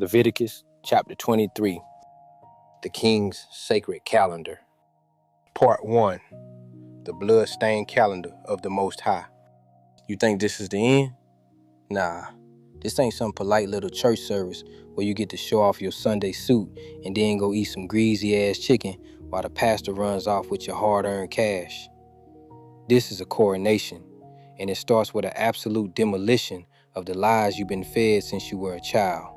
Leviticus chapter 23, the King's Sacred Calendar. Part 1, the blood-stained calendar of the Most High. You think this is the end? Nah, this ain't some polite little church service where you get to show off your Sunday suit and then go eat some greasy-ass chicken while the pastor runs off with your hard-earned cash. This is a coronation, and it starts with an absolute demolition of the lies you've been fed since you were a child.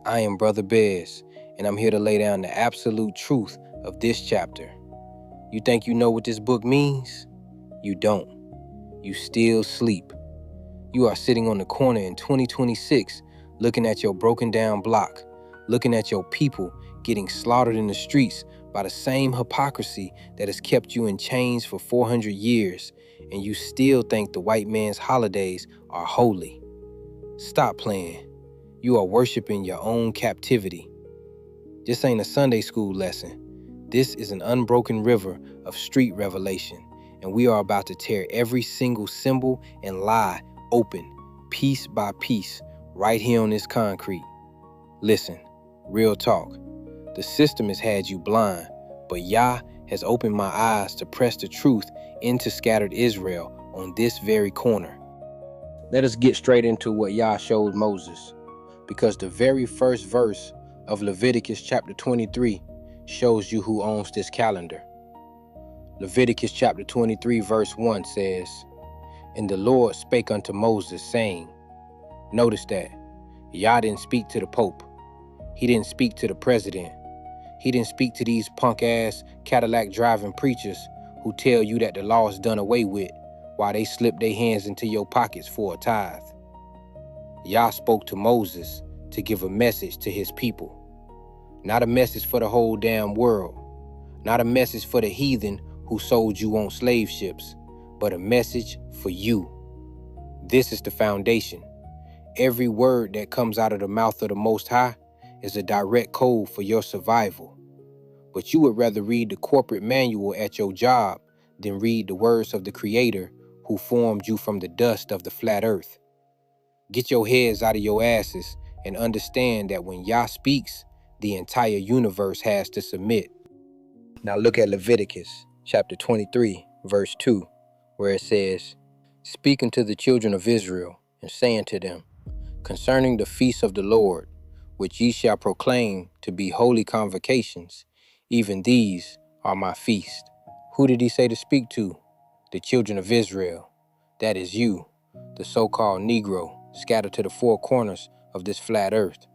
I am Brother Bez, and I'm here to lay down the absolute truth of this chapter. You think you know what this book means? You don't. You still sleep. You are sitting on the corner in 2026, looking at your broken down block, looking at your people getting slaughtered in the streets by the same hypocrisy that has kept you in chains for 400 years, and you still think the white man's holidays are holy. Stop playing. You are worshiping your own captivity. This ain't a Sunday school lesson. This is an unbroken river of street revelation, and we are about to tear every single symbol and lie open, piece by piece, right here on this concrete. Listen, real talk. The system has had you blind, but Yah has opened my eyes to press the truth into scattered Israel on this very corner. Let us get straight into what Yah showed Moses, because the very first verse of Leviticus chapter 23 shows you who owns this calendar. Leviticus chapter 23 verse 1 says, "And the Lord spake unto Moses, saying," notice that, Yah didn't speak to the Pope. He didn't speak to the president. He didn't speak to these punk-ass Cadillac driving preachers who tell you that the law is done away with while they slip their hands into your pockets for a tithe. Yah spoke to Moses to give a message to his people. Not a message for the whole damn world. Not a message for the heathen who sold you on slave ships, but a message for you. This is the foundation. Every word that comes out of the mouth of the Most High is a direct code for your survival. But you would rather read the corporate manual at your job than read the words of the Creator who formed you from the dust of the flat earth. Get your heads out of your asses and understand that when Yah speaks, the entire universe has to submit. Now look at Leviticus chapter 23, verse 2, where it says, "Speak unto the children of Israel, and say unto them, concerning the feasts of the Lord, which ye shall proclaim to be holy convocations, even these are my feasts." Who did he say to speak to? The children of Israel. That is you, the so-called Negro, scattered to the four corners of this flat earth.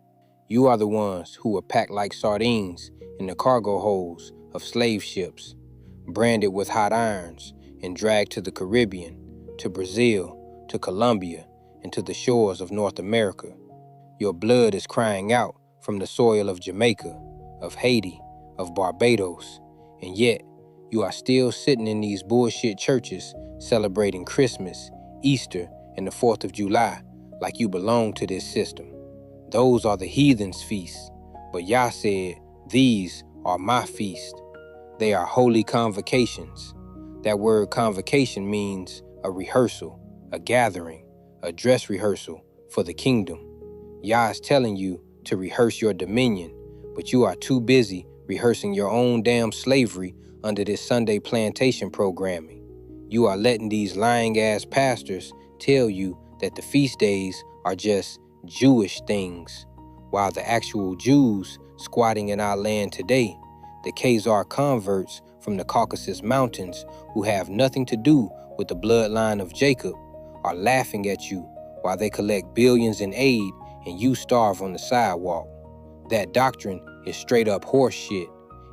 You are the ones who were packed like sardines in the cargo holds of slave ships, branded with hot irons and dragged to the Caribbean, to Brazil, to Colombia, and to the shores of North America. Your blood is crying out from the soil of Jamaica, of Haiti, of Barbados, and yet you are still sitting in these bullshit churches celebrating Christmas, Easter, and the 4th of July like you belong to this system. Those are the heathens' feasts, but Yah said, these are my feasts. They are holy convocations. That word convocation means a rehearsal, a gathering, a dress rehearsal for the kingdom. Yah is telling you to rehearse your dominion, but you are too busy rehearsing your own damn slavery under this Sunday plantation programming. You are letting these lying-ass pastors tell you that the feast days are just Jewish things, while the actual Jews squatting in our land today, the Khazar converts from the Caucasus Mountains who have nothing to do with the bloodline of Jacob, are laughing at you while they collect billions in aid and you starve on the sidewalk. That doctrine is straight up horse shit,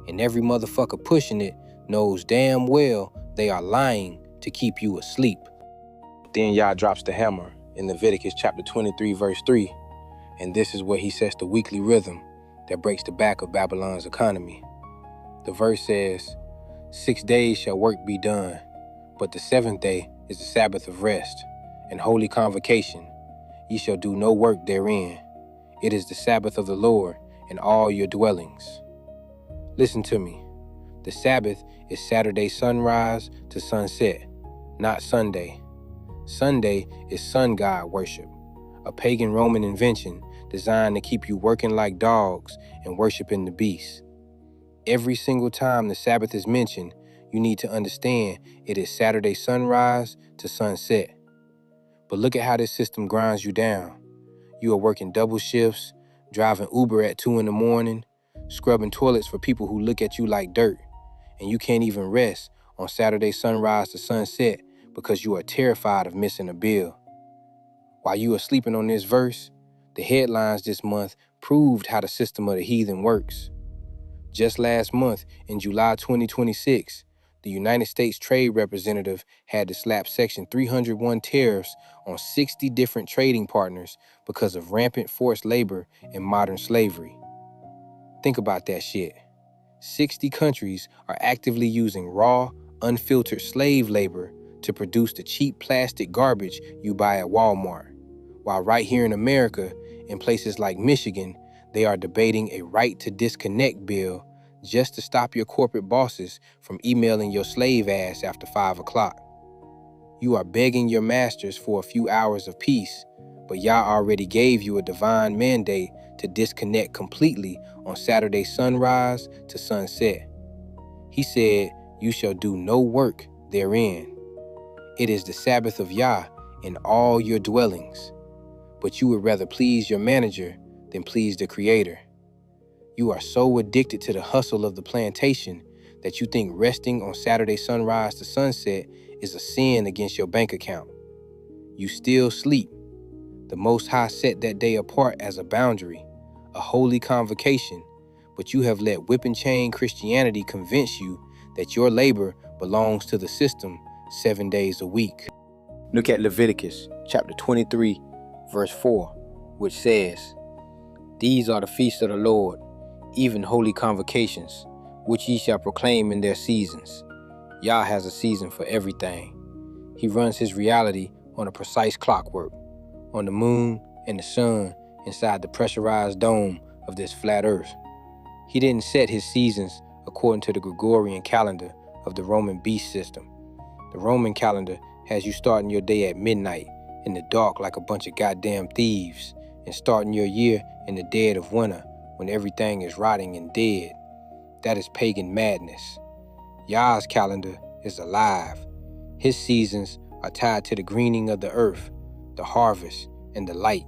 and every motherfucker pushing it knows damn well they are lying to keep you asleep. Then Yah drops the hammer in Leviticus chapter 23 verse 3, and this is where he sets the weekly rhythm that breaks the back of Babylon's economy. The verse says, 6 days shall work be done, but the 7th day is the Sabbath of rest and holy convocation. Ye shall do no work therein. It is the Sabbath of the Lord in all your dwellings. Listen to me. The Sabbath is Saturday sunrise to sunset, not Sunday. Sunday is sun god worship, a pagan Roman invention designed to keep you working like dogs and worshiping the beast. Every single time the Sabbath is mentioned, you need to understand it is Saturday sunrise to sunset. But look at how this system grinds you down. You are working double shifts, driving Uber at 2 in the morning, scrubbing toilets for people who look at you like dirt, and you can't even rest on Saturday sunrise to sunset because you are terrified of missing a bill. While you are sleeping on this verse, the headlines this month proved how the system of the heathen works. Just last month, in July 2026, the United States Trade Representative had to slap Section 301 tariffs on 60 different trading partners because of rampant forced labor and modern slavery. Think about that shit. 60 countries are actively using raw, unfiltered slave labor to produce the cheap plastic garbage you buy at Walmart. While right here in America, in places like Michigan, they are debating a right to disconnect bill just to stop your corporate bosses from emailing your slave ass after 5 o'clock. You are begging your masters for a few hours of peace, but Yah already gave you a divine mandate to disconnect completely on Saturday sunrise to sunset. He said, "You shall do no work therein." It is the Sabbath of Yah in all your dwellings, but you would rather please your manager than please the Creator. You are so addicted to the hustle of the plantation that you think resting on Saturday sunrise to sunset is a sin against your bank account. You still sleep. The Most High set that day apart as a boundary, a holy convocation, but you have let whip and chain Christianity convince you that your labor belongs to the system 7 days a week. Look at Leviticus chapter 23, verse 4, which says, "These are the feasts of the Lord, even holy convocations, which ye shall proclaim in their seasons." Yah has a season for everything. He runs his reality on a precise clockwork, on the moon and the sun inside the pressurized dome of this flat earth. He didn't set his seasons according to the Gregorian calendar of the Roman beast system. The Roman calendar has you starting your day at midnight in the dark like a bunch of goddamn thieves, and starting your year in the dead of winter when everything is rotting and dead. That is pagan madness. Yah's calendar is alive. His seasons are tied to the greening of the earth, the harvest, and the light.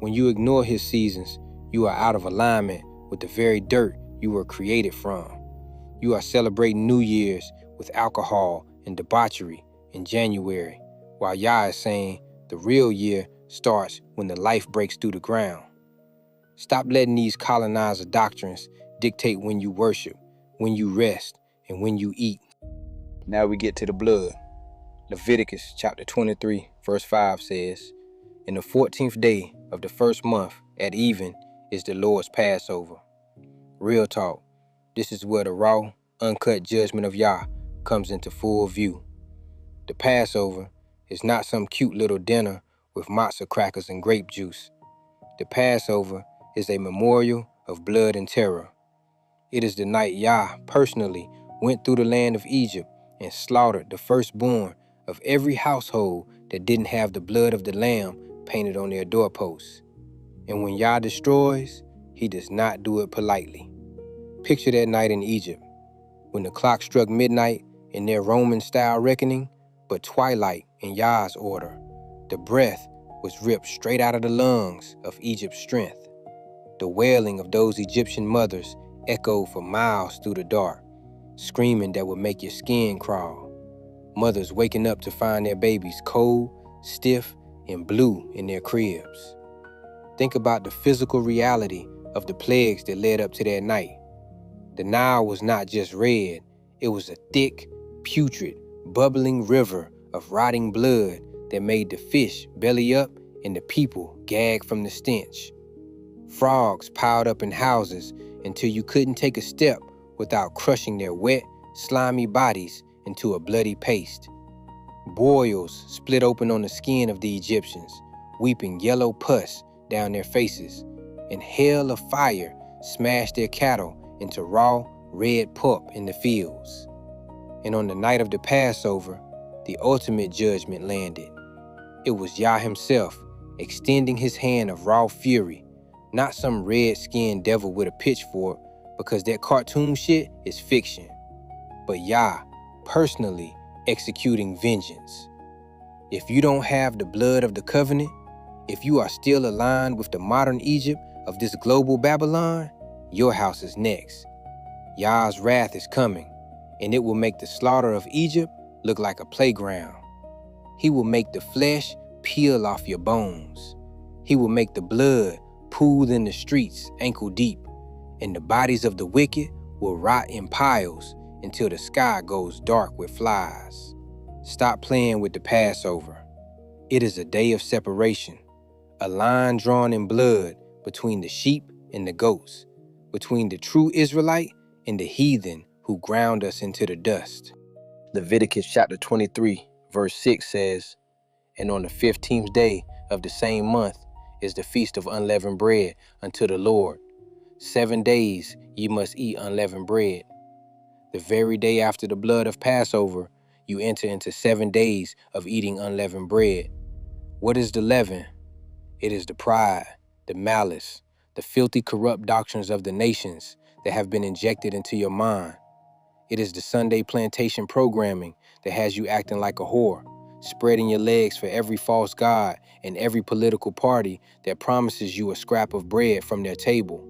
When you ignore his seasons, you are out of alignment with the very dirt you were created from. You are celebrating New Year's with alcohol and debauchery in January, while Yah is saying the real year starts when the life breaks through the ground. Stop letting these colonizer doctrines dictate when you worship, when you rest, and when you eat. Now we get to the blood. Leviticus chapter 23, verse 5 says, "In the 14th day of the first month at even is the Lord's Passover." Real talk, this is where the raw, uncut judgment of Yah comes into full view. The Passover is not some cute little dinner with matzah crackers and grape juice. The Passover is a memorial of blood and terror. It is the night Yah personally went through the land of Egypt and slaughtered the firstborn of every household that didn't have the blood of the lamb painted on their doorposts. And when Yah destroys, he does not do it politely. Picture that night in Egypt, when the clock struck midnight in their Roman-style reckoning, but twilight in Yah's order. The breath was ripped straight out of the lungs of Egypt's strength. The wailing of those Egyptian mothers echoed for miles through the dark, screaming that would make your skin crawl. Mothers waking up to find their babies cold, stiff, and blue in their cribs. Think about the physical reality of the plagues that led up to that night. The Nile was not just red, it was a thick, putrid, bubbling river of rotting blood that made the fish belly up and the people gag from the stench. Frogs piled up in houses until you couldn't take a step without crushing their wet, slimy bodies into a bloody paste. Boils split open on the skin of the Egyptians, weeping yellow pus down their faces, and hail of fire smashed their cattle into raw, red pulp in the fields. And on the night of the Passover, the ultimate judgment landed. It was Yah himself extending his hand of raw fury Not some red-skinned devil with a pitchfork, because that cartoon shit is fiction. But Yah, personally executing vengeance. If you don't have the blood of the covenant, if you are still aligned with the modern Egypt of this global Babylon, your house is next. Yah's wrath is coming, and it will make the slaughter of Egypt look like a playground. He will make the flesh peel off your bones. He will make the blood pool in the streets ankle deep, and the bodies of the wicked will rot in piles until the sky goes dark with flies. Stop playing with the Passover. It is a day of separation, a line drawn in blood between the sheep and the goats, between the true Israelite and the heathen who ground us into the dust. Leviticus chapter 23, verse 6 says, "And on the 15th day of the same month is the feast of unleavened bread unto the Lord. 7 days ye must eat unleavened bread." The very day after the blood of Passover, you enter into 7 days of eating unleavened bread. What is the leaven? It is the pride, the malice, the filthy, corrupt doctrines of the nations that have been injected into your mind. It is the Sunday plantation programming that has you acting like a whore, spreading your legs for every false god and every political party that promises you a scrap of bread from their table.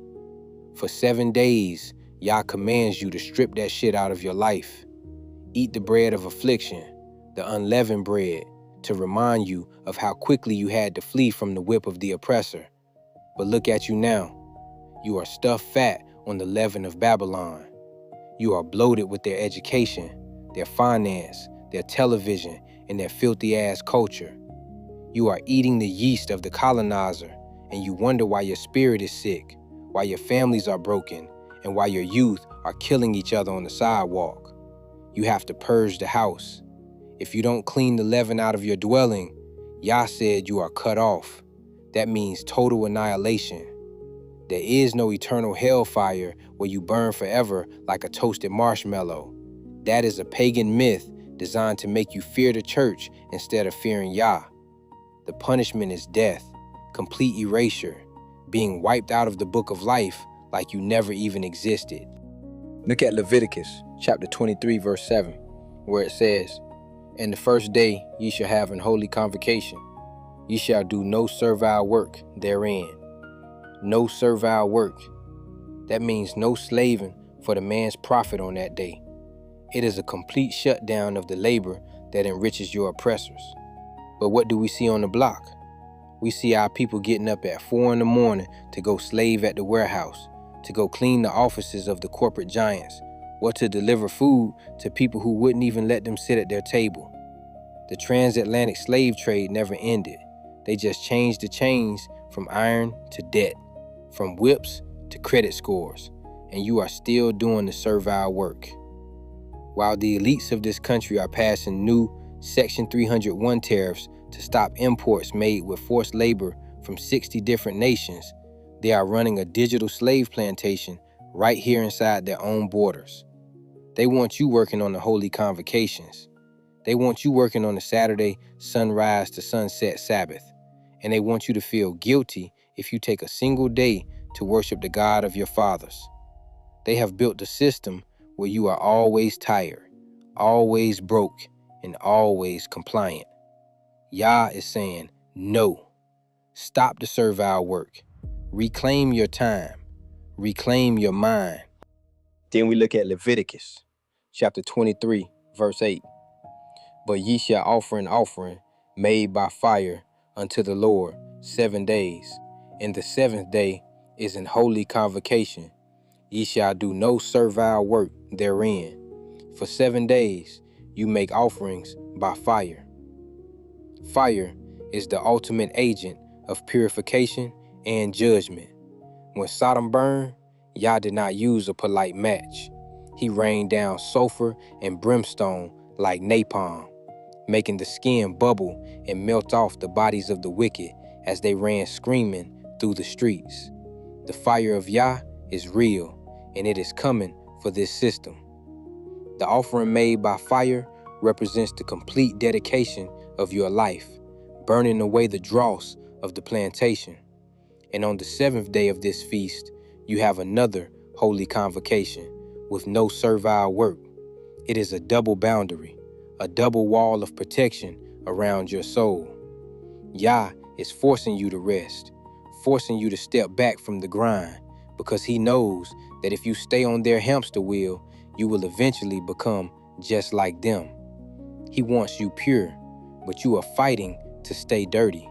For 7 days, Yah commands you to strip that shit out of your life. Eat the bread of affliction, the unleavened bread, to remind you of how quickly you had to flee from the whip of the oppressor. But look at you now. You are stuffed fat on the leaven of Babylon. You are bloated with their education, their finance, their television, and their filthy-ass culture. You are eating the yeast of the colonizer, and you wonder why your spirit is sick, why your families are broken, and why your youth are killing each other on the sidewalk. You have to purge the house. If you don't clean the leaven out of your dwelling, Yah said you are cut off. That means total annihilation. There is no eternal hellfire where you burn forever like a toasted marshmallow. That is a pagan myth designed to make you fear the church instead of fearing Yah. The punishment is death, complete erasure, being wiped out of the book of life like you never even existed. Look at Leviticus chapter 23, verse 7, where it says, "And the first day ye shall have an holy convocation. Ye shall do no servile work therein." No servile work. That means no slaving for the man's profit on that day. It is a complete shutdown of the labor that enriches your oppressors. But what do we see on the block? We see our people getting up at 4 in the morning to go slave at the warehouse, to go clean the offices of the corporate giants, or to deliver food to people who wouldn't even let them sit at their table. The transatlantic slave trade never ended. They just changed the chains from iron to debt, from whips to credit scores, and you are still doing the servile work. While the elites of this country are passing new Section 301 tariffs to stop imports made with forced labor from 60 different nations, they are running a digital slave plantation right here inside their own borders. They want you working on the holy convocations. They want you working on the Saturday sunrise to sunset Sabbath, and they want you to feel guilty if you take a single day to worship the God of your fathers. They have built a system where you are always tired, always broke, and always compliant. Yah is saying, no. Stop the servile work. Reclaim your time. Reclaim your mind. Then we look at Leviticus, chapter 23, verse 8. "But ye shall offer an offering made by fire unto the Lord 7 days, and the 7th day is an holy convocation. Ye shall do no servile work therein. For 7 days you make offerings by fire." Fire is the ultimate agent of purification and judgment. When Sodom burned, Yah did not use a polite match. He rained down sulfur and brimstone like napalm, making the skin bubble and melt off the bodies of the wicked as they ran screaming through the streets. The fire of Yah is real, and it is coming for this system. The offering made by fire represents the complete dedication of your life, burning away the dross of the plantation. And on the 7th day of this feast, you have another holy convocation with no servile work. It is a double boundary, a double wall of protection around your soul. Yah is forcing you to rest, forcing you to step back from the grind, because he knows that if you stay on their hamster wheel, you will eventually become just like them. He wants you pure, but you are fighting to stay dirty.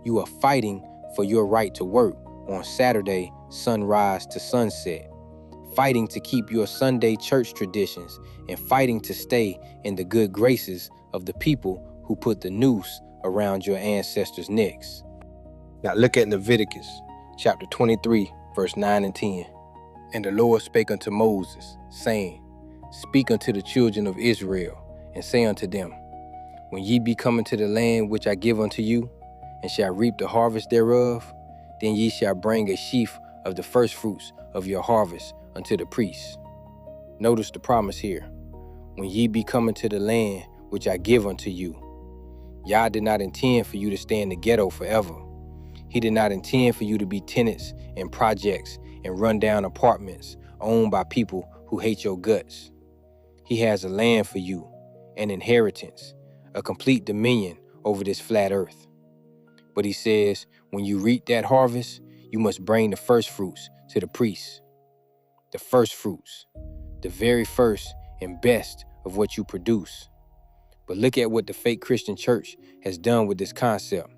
You are fighting for your right to work on Saturday, sunrise to sunset, fighting to keep your Sunday church traditions, and fighting to stay in the good graces of the people who put the noose around your ancestors' necks. Now look at Leviticus chapter 23, verse 9 and 10. And the Lord spake unto Moses, saying, Speak unto the children of Israel, and say unto them, When ye be come into the land which I give unto you, and shall reap the harvest thereof, then ye shall bring a sheaf of the firstfruits of your harvest unto the priests. Notice the promise here. When ye be come into the land which I give unto you. Yah did not intend for you to stay in the ghetto forever. He did not intend for you to be tenants in projects and rundown apartments owned by people who hate your guts. He has a land for you, an inheritance, a complete dominion over this flat earth. But he says, when you reap that harvest, you must bring the firstfruits to the priests. The firstfruits, the very first and best of what you produce. But look at what the fake Christian church has done with this concept.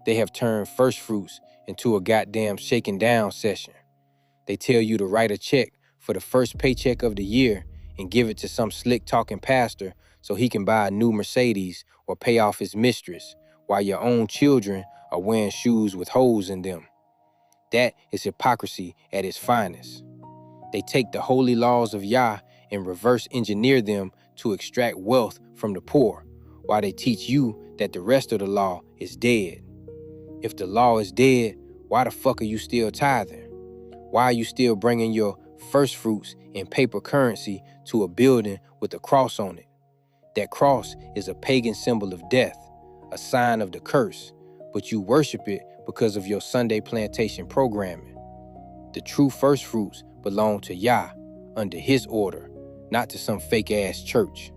They have turned firstfruits into a goddamn shaking down session. They tell you to write a check for the first paycheck of the year and give it to some slick talking pastor so he can buy a new Mercedes or pay off his mistress, while your own children are wearing shoes with holes in them. That is hypocrisy at its finest. They take the holy laws of Yah and reverse engineer them to extract wealth from the poor, while they teach you that the rest of the law is dead. If the law is dead, why the fuck are you still tithing? Why are you still bringing your first fruits in paper currency to a building with a cross on it? That cross is a pagan symbol of death, a sign of the curse, but you worship it because of your Sunday plantation programming. The true first fruits belong to Yah under his order, not to some fake-ass church.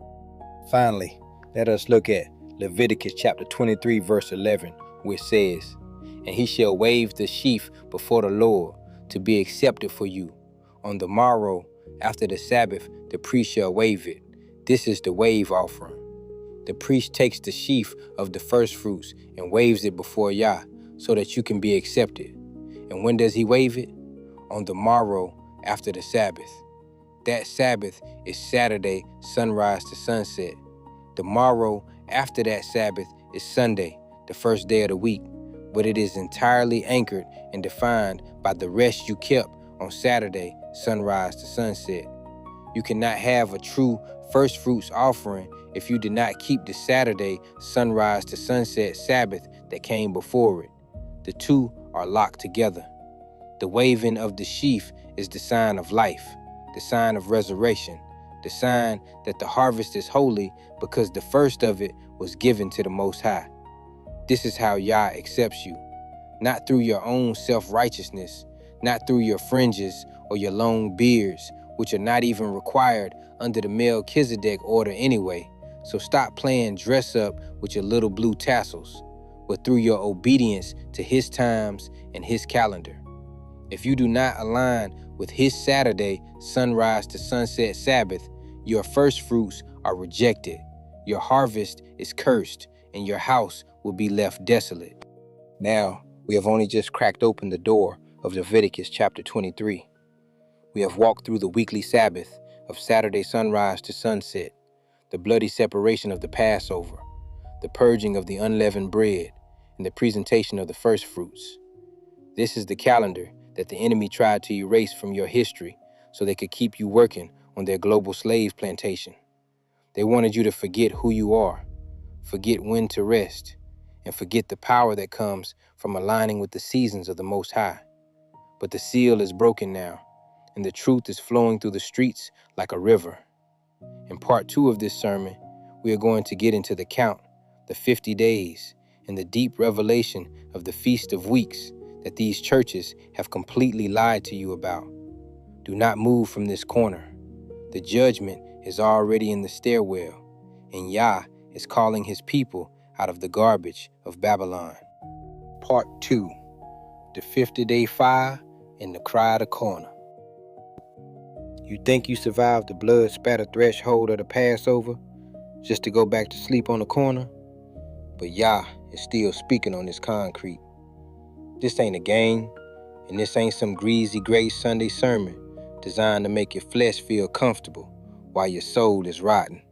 Finally, let us look at Leviticus chapter 23, verse 11, which says, And he shall wave the sheaf before the Lord to be accepted for you. On the morrow, after the Sabbath, the priest shall wave it. This is the wave offering. The priest takes the sheaf of the firstfruits and waves it before Yah so that you can be accepted. And when does he wave it? On the morrow after the Sabbath. That Sabbath is Saturday, sunrise to sunset. The morrow after that Sabbath is Sunday, the first day of the week, but it is entirely anchored and defined by the rest you kept on Saturday, sunrise to sunset. You cannot have a true first fruits offering if you did not keep the Saturday, sunrise to sunset Sabbath that came before it. The two are locked together. The waving of the sheaf is the sign of life, the sign of resurrection, the sign that the harvest is holy because the first of it was given to the Most High. This is how Yah accepts you, not through your own self-righteousness, not through your fringes or your long beards, which are not even required under the Melchizedek order anyway. So stop playing dress up with your little blue tassels, but through your obedience to his times and his calendar. If you do not align with his Saturday, sunrise to sunset Sabbath, your first fruits are rejected, your harvest is cursed, and your house will be left desolate. Now, we have only just cracked open the door of Leviticus chapter 23. We have walked through the weekly Sabbath of Saturday sunrise to sunset, the bloody separation of the Passover, the purging of the unleavened bread, and the presentation of the first fruits. This is the calendar that the enemy tried to erase from your history so they could keep you working on their global slave plantation. They wanted you to forget who you are, forget when to rest, and forget the power that comes from aligning with the seasons of the Most High. But the seal is broken now, and the truth is flowing through the streets like a river. In part 2 of this sermon, we are going to get into the count, the 50 days, and the deep revelation of the Feast of Weeks that these churches have completely lied to you about. Do not move from this corner. The judgment is already in the stairwell, and Yah is calling his people out of the garbage of Babylon. Part 2, the 50-day fire and the cry of the corner. You think you survived the blood-spattered threshold of the Passover just to go back to sleep on the corner? But Yah is still speaking on this concrete. This ain't a game, and this ain't some greasy gray Sunday sermon designed to make your flesh feel comfortable while your soul is rotten.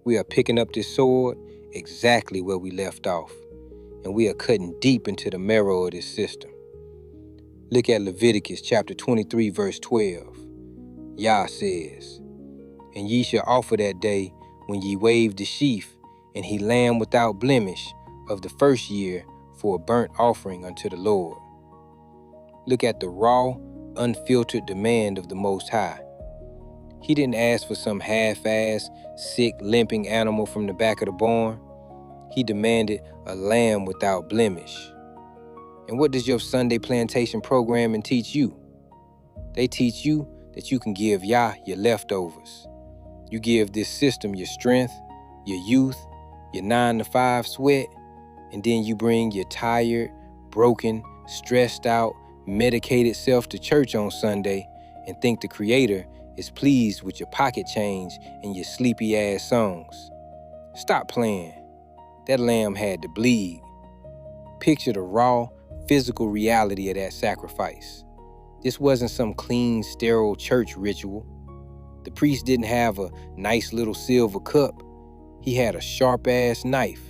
We are picking up this sword exactly where we left off, and we are cutting deep into the marrow of this system. Look at Leviticus chapter 23, verse 12. Yah says, "And ye shall offer that day when ye wave the sheaf, and he lamb without blemish of the first year for a burnt offering unto the Lord." Look at the raw, unfiltered demand of the Most High. He didn't ask for some half-assed, sick, limping animal from the back of the barn. He demanded a lamb without blemish. And what does your Sunday plantation programming teach you? They teach you that you can give Yah your leftovers. You give this system your strength, your youth, your 9-to-5 sweat, and then you bring your tired, broken, stressed out, medicated self to church on Sunday and think the Creator is pleased with your pocket change and your sleepy ass songs. Stop playing. That lamb had to bleed. Picture the raw, physical reality of that sacrifice. This wasn't some clean, sterile church ritual. The priest didn't have a nice little silver cup. He had a sharp-ass knife.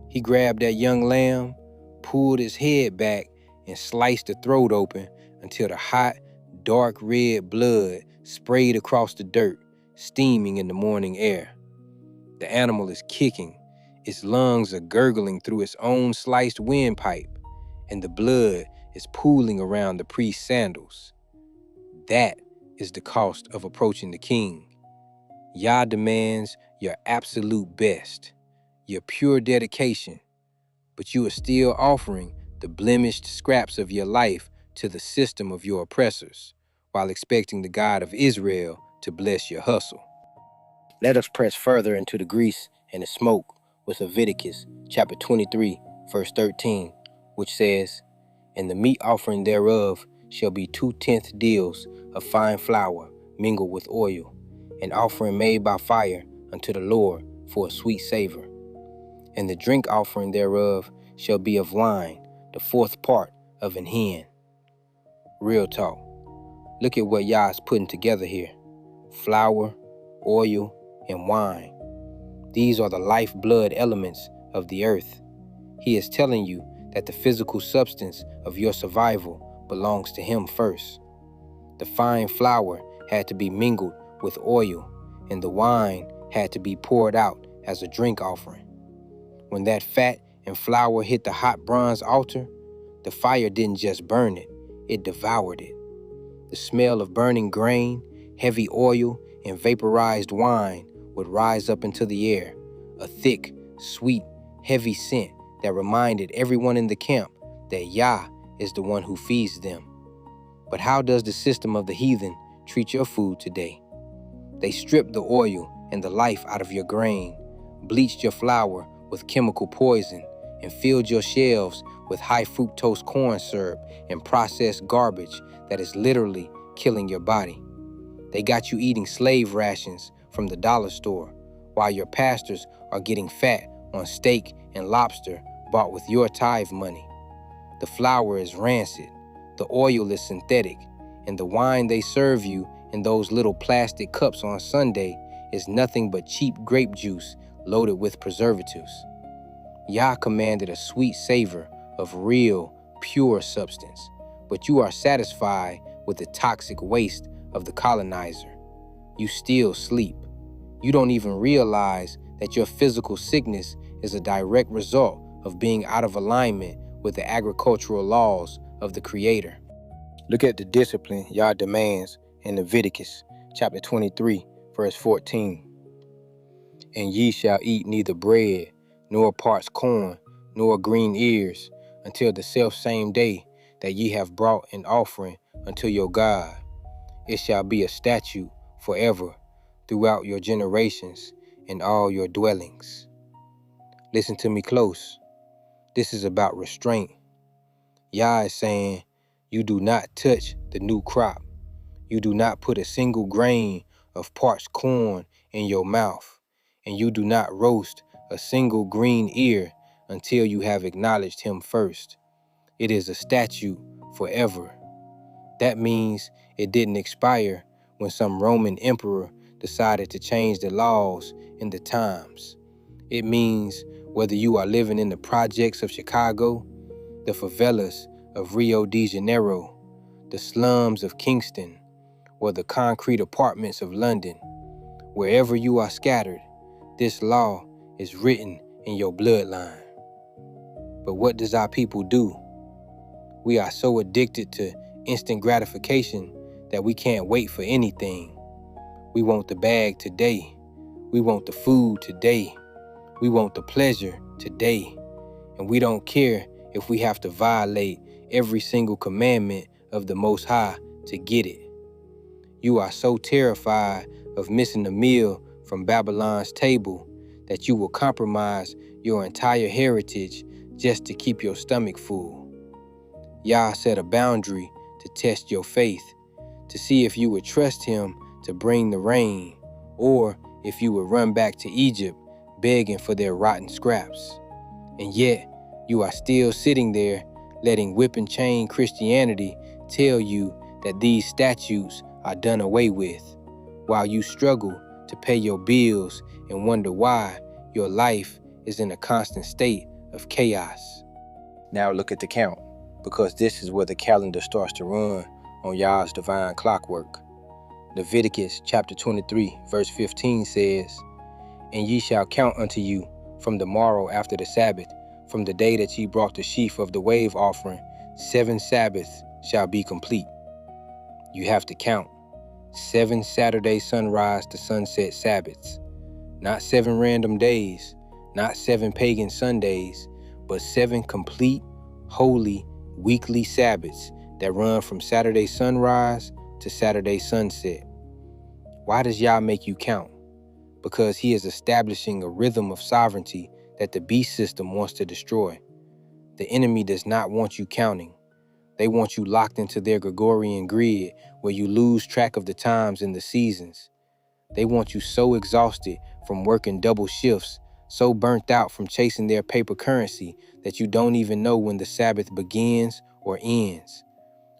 He grabbed that young lamb, pulled his head back, and sliced the throat open until the hot, dark red blood sprayed across the dirt, steaming in the morning air. The animal is kicking. Its lungs are gurgling through its own sliced windpipe, and the blood is pooling around the priest's sandals. That is the cost of approaching the king. Yah demands your absolute best, your pure dedication, but you are still offering the blemished scraps of your life to the system of your oppressors, while expecting the God of Israel to bless your hustle. Let us press further into the grease and the smoke with Leviticus chapter 23, verse 13, which says, "And the meat offering thereof shall be 2/10 deals of fine flour mingled with oil, an offering made by fire unto the Lord for a sweet savor. And the drink offering thereof shall be of wine, the 4th part of an hin." Real talk. Look at what Yah is putting together here. Flour, oil, and wine. These are the lifeblood elements of the earth. He is telling you that the physical substance of your survival belongs to him first. The fine flour had to be mingled with oil, and the wine had to be poured out as a drink offering. When that fat and flour hit the hot bronze altar, the fire didn't just burn it, it devoured it. The smell of burning grain, heavy oil, and vaporized wine would rise up into the air, a thick, sweet, heavy scent that reminded everyone in the camp that Yah is the one who feeds them. But how does the system of the heathen treat your food today? They stripped the oil and the life out of your grain, bleached your flour with chemical poison, and filled your shelves with high fructose corn syrup and processed garbage that is literally killing your body. They got you eating slave rations from the dollar store, while your pastors are getting fat on steak and lobster bought with your tithe money. The flour is rancid, the oil is synthetic, and the wine they serve you in those little plastic cups on Sunday is nothing but cheap grape juice loaded with preservatives. Yah commanded a sweet savor of real, pure substance, but you are satisfied with the toxic waste of the colonizer. You still sleep. You don't even realize that your physical sickness is a direct result of being out of alignment with the agricultural laws of the Creator. Look at the discipline Yah demands in Leviticus chapter 23, verse 14. "And ye shall eat neither bread, nor parched corn, nor green ears, until the self-same day that ye have brought an offering unto your God. It shall be a statute forever throughout your generations in all your dwellings. Listen to me close. This is about restraint. Yah is saying, you do not touch the new crop. You do not put a single grain of parched corn in your mouth, and you do not roast a single green ear until you have acknowledged him first. It is a statute forever. That means it didn't expire when some Roman emperor decided to change the laws and the times. It means whether you are living in the projects of Chicago, the favelas of Rio de Janeiro, the slums of Kingston, or the concrete apartments of London, wherever you are scattered, this law is written in your bloodline. But what does our people do? We are so addicted to instant gratification that we can't wait for anything. We want the bag today. We want the food today. We want the pleasure today. And we don't care if we have to violate every single commandment of the Most High to get it. You are so terrified of missing a meal from Babylon's table that you will compromise your entire heritage just to keep your stomach full. Yah set a boundary to test your faith, to see if you would trust him to bring the rain, or if you would run back to Egypt begging for their rotten scraps. And yet, you are still sitting there letting whip and chain Christianity tell you that these statutes are done away with, while you struggle to pay your bills and wonder why your life is in a constant state of chaos. Now look at the count, because this is where the calendar starts to run on Yah's divine clockwork. Leviticus chapter 23, verse 15 says, And ye shall count unto you from the morrow after the Sabbath, from the day that ye brought the sheaf of the wave offering, 7 Sabbaths shall be complete. You have to count 7 Saturday sunrise to sunset Sabbaths, not 7 random days, not 7 pagan Sundays, but 7 complete, holy, weekly Sabbaths that run from Saturday sunrise to Saturday sunset. Why does Yah make you count? Because he is establishing a rhythm of sovereignty that the beast system wants to destroy. The enemy does not want you counting. They want you locked into their Gregorian grid where you lose track of the times and the seasons. They want you so exhausted from working double shifts, so burnt out from chasing their paper currency that you don't even know when the Sabbath begins or ends.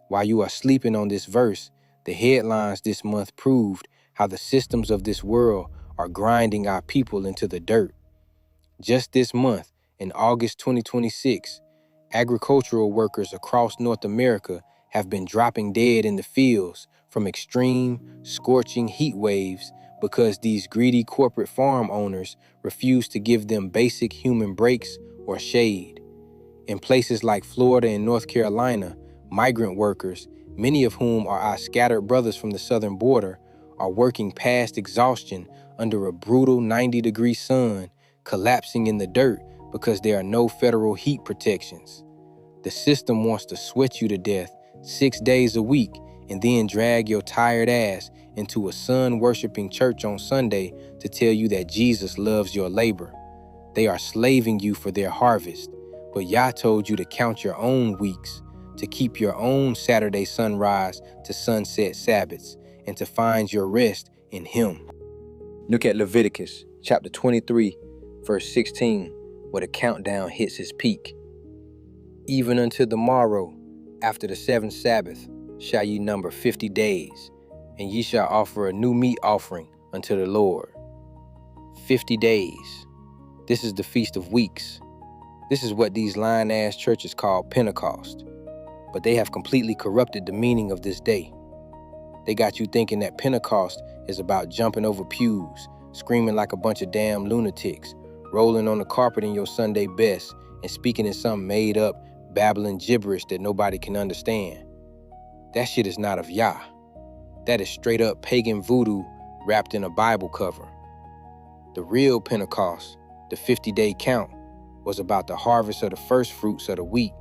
While you are sleeping on this verse, the headlines this month proved how the systems of this world are grinding our people into the dirt. Just this month, in August 2026, agricultural workers across North America have been dropping dead in the fields from extreme, scorching heat waves because these greedy corporate farm owners refuse to give them basic human breaks or shade. In places like Florida and North Carolina, migrant workers, many of whom are our scattered brothers from the southern border, are working past exhaustion under a brutal 90-degree sun, collapsing in the dirt because there are no federal heat protections. The system wants to sweat you to death 6 days a week and then drag your tired ass into a sun-worshiping church on Sunday to tell you that Jesus loves your labor. They are slaving you for their harvest, but Yah told you to count your own weeks, to keep your own Saturday sunrise to sunset Sabbaths, and to find your rest in him. Look at Leviticus chapter 23, verse 16, where the countdown hits its peak. Even unto the morrow, after the 7th Sabbath, shall ye number 50 days, and ye shall offer a new meat offering unto the Lord. 50 days. This is the Feast of Weeks. This is what these lying-ass churches call Pentecost. But they have completely corrupted the meaning of this day. They got you thinking that Pentecost is about jumping over pews, screaming like a bunch of damn lunatics, rolling on the carpet in your Sunday best, and speaking in some made-up, babbling gibberish that nobody can understand. That shit is not of Yah. That is straight-up pagan voodoo wrapped in a Bible cover. The real Pentecost, the 50-day count, was about the harvest of the first fruits of the wheat.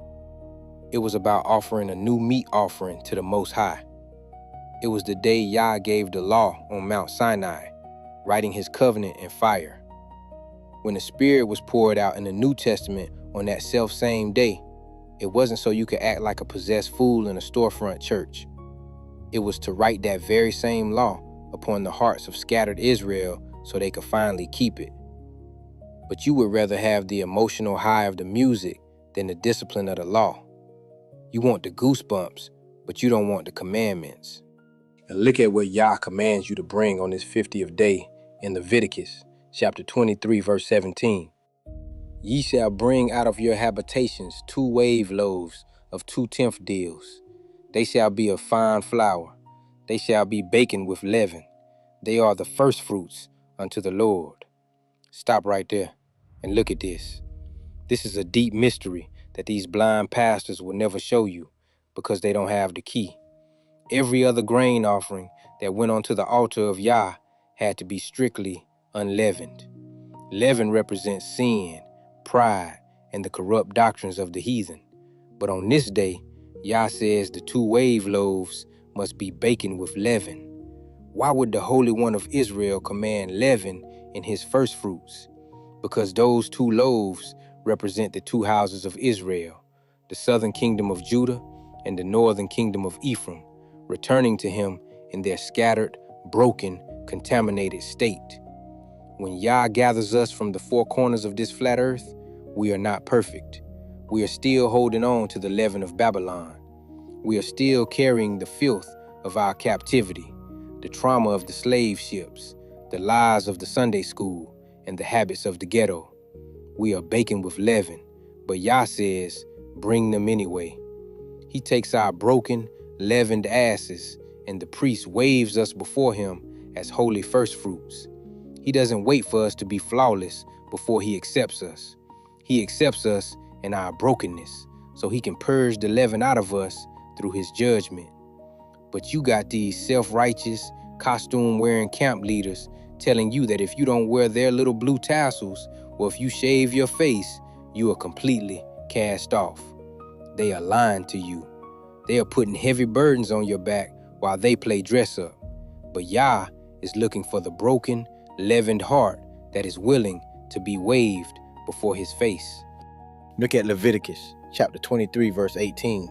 It was about offering a new meat offering to the Most High. It was the day Yah gave the law on Mount Sinai, writing his covenant in fire. When the Spirit was poured out in the New Testament on that self-same day, it wasn't so you could act like a possessed fool in a storefront church. It was to write that very same law upon the hearts of scattered Israel so they could finally keep it. But you would rather have the emotional high of the music than the discipline of the law. You want the goosebumps, but you don't want the commandments. And look at what Yah commands you to bring on this 50th day in Leviticus, chapter 23, verse 17. Ye shall bring out of your habitations 2 wave loaves of 2/10 deals. They shall be of fine flour. They shall be baken with leaven. They are the first fruits unto the Lord. Stop right there and look at this. This is a deep mystery that these blind pastors will never show you because they don't have the key. Every other grain offering that went onto the altar of Yah had to be strictly unleavened. Leaven represents sin, pride, and the corrupt doctrines of the heathen. But on this day, Yah says the 2 wave loaves must be baken with leaven. Why would the Holy One of Israel command leaven in his first fruits? Because those 2 loaves represent the 2 houses of Israel, the southern kingdom of Judah and the northern kingdom of Ephraim, returning to him in their scattered, broken, contaminated state. When Yah gathers us from the 4 corners of this flat earth, we are not perfect. We are still holding on to the leaven of Babylon. We are still carrying the filth of our captivity, the trauma of the slave ships, the lies of the Sunday school, and the habits of the ghetto. We are baking with leaven, but Yah says, bring them anyway. He takes our broken, leavened asses, and the priest waves us before him as holy first fruits. He doesn't wait for us to be flawless before he accepts us. He accepts us in our brokenness, so he can purge the leaven out of us through his judgment. But you got these self-righteous, costume-wearing camp leaders telling you that if you don't wear their little blue tassels, or if you shave your face, you are completely cast off. They are lying to you. They are putting heavy burdens on your back while they play dress up. But Yah is looking for the broken, leavened heart that is willing to be waved before his face. Look at Leviticus chapter 23, verse 18.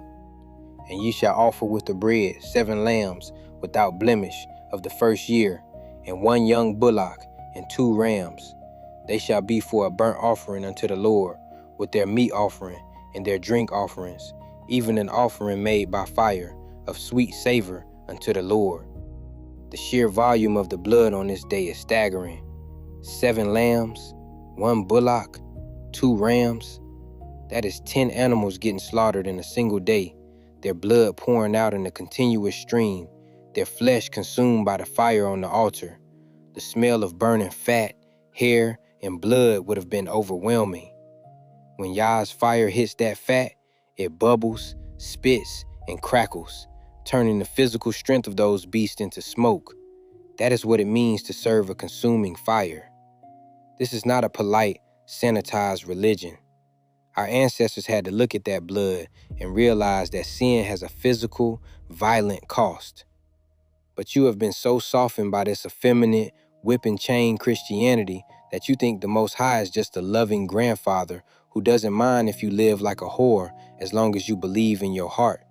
And ye shall offer with the bread 7 lambs without blemish of the first year, and 1 young bullock, and 2 rams. They shall be for a burnt offering unto the Lord, with their meat offering and their drink offerings, even an offering made by fire of sweet savor unto the Lord. The sheer volume of the blood on this day is staggering. 7 lambs, 1 bullock, 2 rams. That is 10 animals getting slaughtered in a single day, their blood pouring out in a continuous stream, their flesh consumed by the fire on the altar. The smell of burning fat, hair, and blood would have been overwhelming. When Yah's fire hits that fat, it bubbles, spits, and crackles, turning the physical strength of those beasts into smoke. That is what it means to serve a consuming fire. This is not a polite, sanitized religion. Our ancestors had to look at that blood and realize that sin has a physical, violent cost. But you have been so softened by this effeminate, whip and chain Christianity that you think the Most High is just a loving grandfather who doesn't mind if you live like a whore as long as you believe in your heart.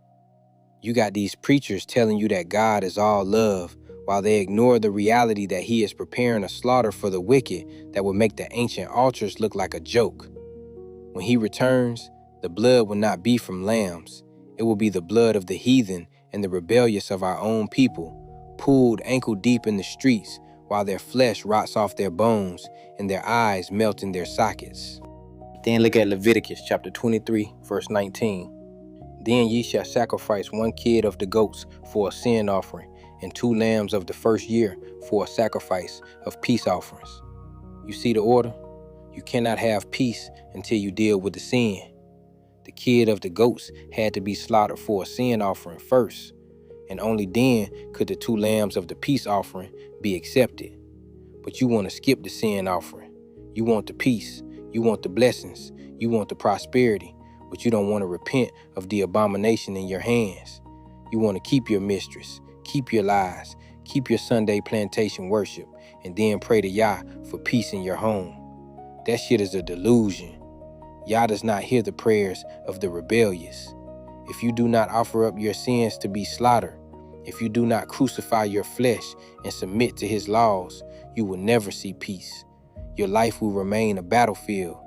You got these preachers telling you that God is all love, while they ignore the reality that he is preparing a slaughter for the wicked that will make the ancient altars look like a joke. When he returns, the blood will not be from lambs. It will be the blood of the heathen and the rebellious of our own people, pooled ankle deep in the streets while their flesh rots off their bones and their eyes melt in their sockets. Then look at Leviticus chapter 23, verse 19. Then ye shall sacrifice 1 kid of the goats for a sin offering, and 2 lambs of the first year for a sacrifice of peace offerings. You see the order? You cannot have peace until you deal with the sin. The kid of the goats had to be slaughtered for a sin offering first, and only then could the 2 lambs of the peace offering be accepted. But you want to skip the sin offering. You want the peace. You want the blessings. You want the prosperity. but you don't want to repent of the abomination in your hands. You want to keep your mistress, keep your lies, keep your Sunday plantation worship, and then pray to Yah for peace in your home. That shit is a delusion. Yah does not hear the prayers of the rebellious. If you do not offer up your sins to be slaughtered, if you do not crucify your flesh and submit to his laws, you will never see peace. Your life will remain a battlefield.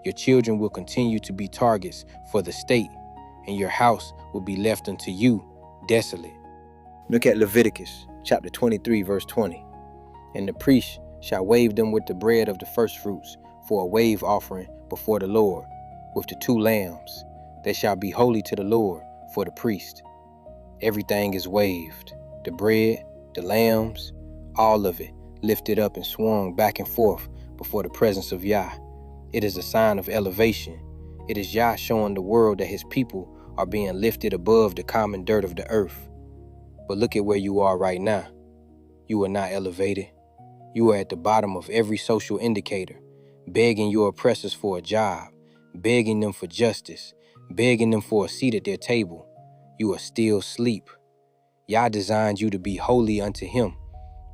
Your children will continue to be targets for the state, and your house will be left unto you desolate. Look at Leviticus chapter 23, verse 20. And the priest shall wave them with the bread of the firstfruits for a wave offering before the Lord, with the 2 lambs. They shall be holy to the Lord for the priest. Everything is waved. The bread, the lambs, all of it lifted up and swung back and forth before the presence of Yah. It is a sign of elevation. It is Yah showing the world that his people are being lifted above the common dirt of the earth. But look at where you are right now. You are not elevated. You are at the bottom of every social indicator, begging your oppressors for a job, begging them for justice, begging them for a seat at their table. You are still asleep. Yah designed you to be holy unto him,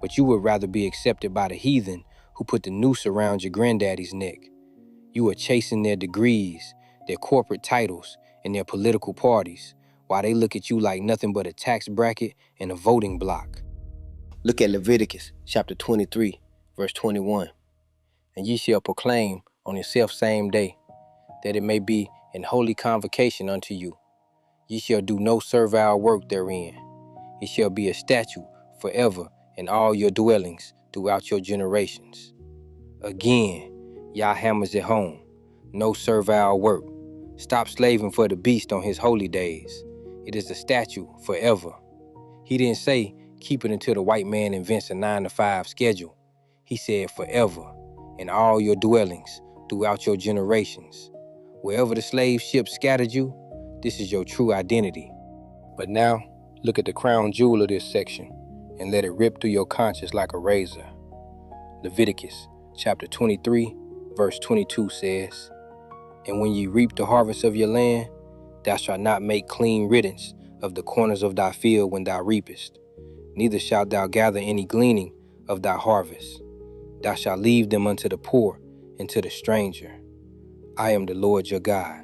but you would rather be accepted by the heathen who put the noose around your granddaddy's neck. You are chasing their degrees, their corporate titles, and their political parties, while they look at you like nothing but a tax bracket and a voting block. Look at Leviticus chapter 23, verse 21. And ye shall proclaim on the selfsame day that it may be an holy convocation unto you. Ye shall do no servile work therein. It shall be a statute forever in all your dwellings throughout your generations. Again, Yah hammers it home. No servile work. Stop slaving for the beast on his holy days. It is a statute forever. He didn't say keep it until the white man invents a 9-to-5 schedule. He said forever in all your dwellings throughout your generations. Wherever the slave ships scattered you, this is your true identity. But now, look at the crown jewel of this section and let it rip through your conscience like a razor. Leviticus chapter 23, verse 22 says, And when ye reap the harvest of your land, thou shalt not make clean riddance of the corners of thy field when thou reapest, neither shalt thou gather any gleaning of thy harvest. Thou shalt leave them unto the poor and to the stranger. I am the Lord your God.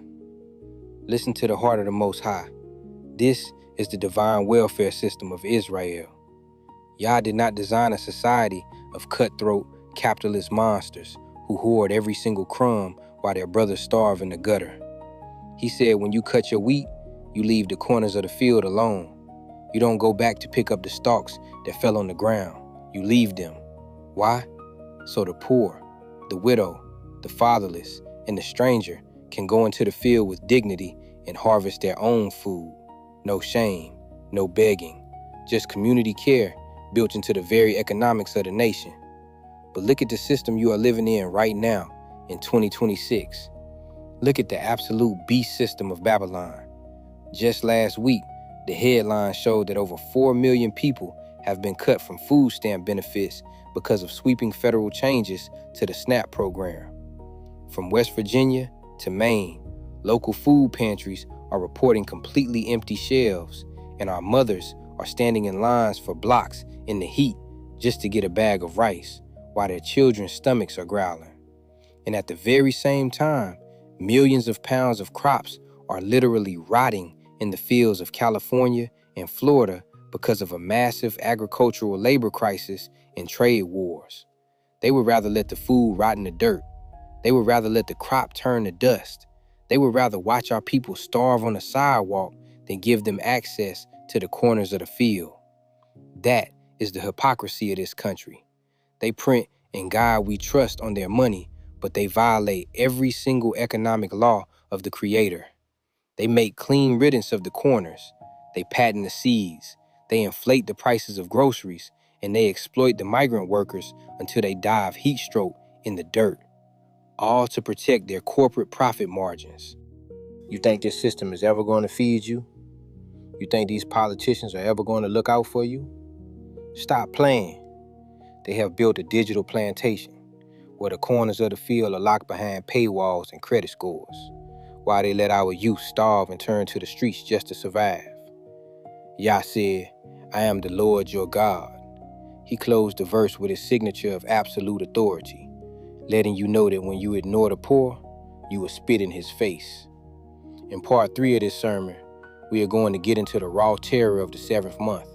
Listen to the heart of the Most High. This is the divine welfare system of Israel. Yah did not design a society of cutthroat, capitalist monsters who hoard every single crumb while their brothers starve in the gutter. He said when you cut your wheat, you leave the corners of the field alone. You don't go back to pick up the stalks that fell on the ground. You leave them. Why? So the poor, the widow, the fatherless, and the stranger can go into the field with dignity and harvest their own food. No shame, no begging, just community care built into the very economics of the nation. But look at the system you are living in right now in 2026. Look at the absolute beast system of Babylon. Just last week, the headline showed that over 4 million people have been cut from food stamp benefits because of sweeping federal changes to the SNAP program. From West Virginia to Maine, local food pantries are reporting completely empty shelves, and our mothers are standing in lines for blocks in the heat just to get a bag of rice, while their children's stomachs are growling. And at the very same time, millions of pounds of crops are literally rotting in the fields of California and Florida because of a massive agricultural labor crisis and trade wars. They would rather let the food rot in the dirt. They would rather let the crop turn to dust. They would rather watch our people starve on the sidewalk than give them access to the corners of the field. That is the hypocrisy of this country. They print "In God We Trust" on their money, but they violate every single economic law of the Creator. They make clean riddance of the corners. They patent the seeds. They inflate the prices of groceries, and they exploit the migrant workers until they die of heat stroke in the dirt, all to protect their corporate profit margins. You think this system is ever going to feed you? You think these politicians are ever going to look out for you? Stop playing. They have built a digital plantation where the corners of the field are locked behind paywalls and credit scores, while they let our youth starve and turn to the streets just to survive. Yah said, I am the Lord your God. He closed the verse with his signature of absolute authority, letting you know that when you ignore the poor, you will spit in his face. In part 3 of this sermon, we are going to get into the raw terror of the 7th month,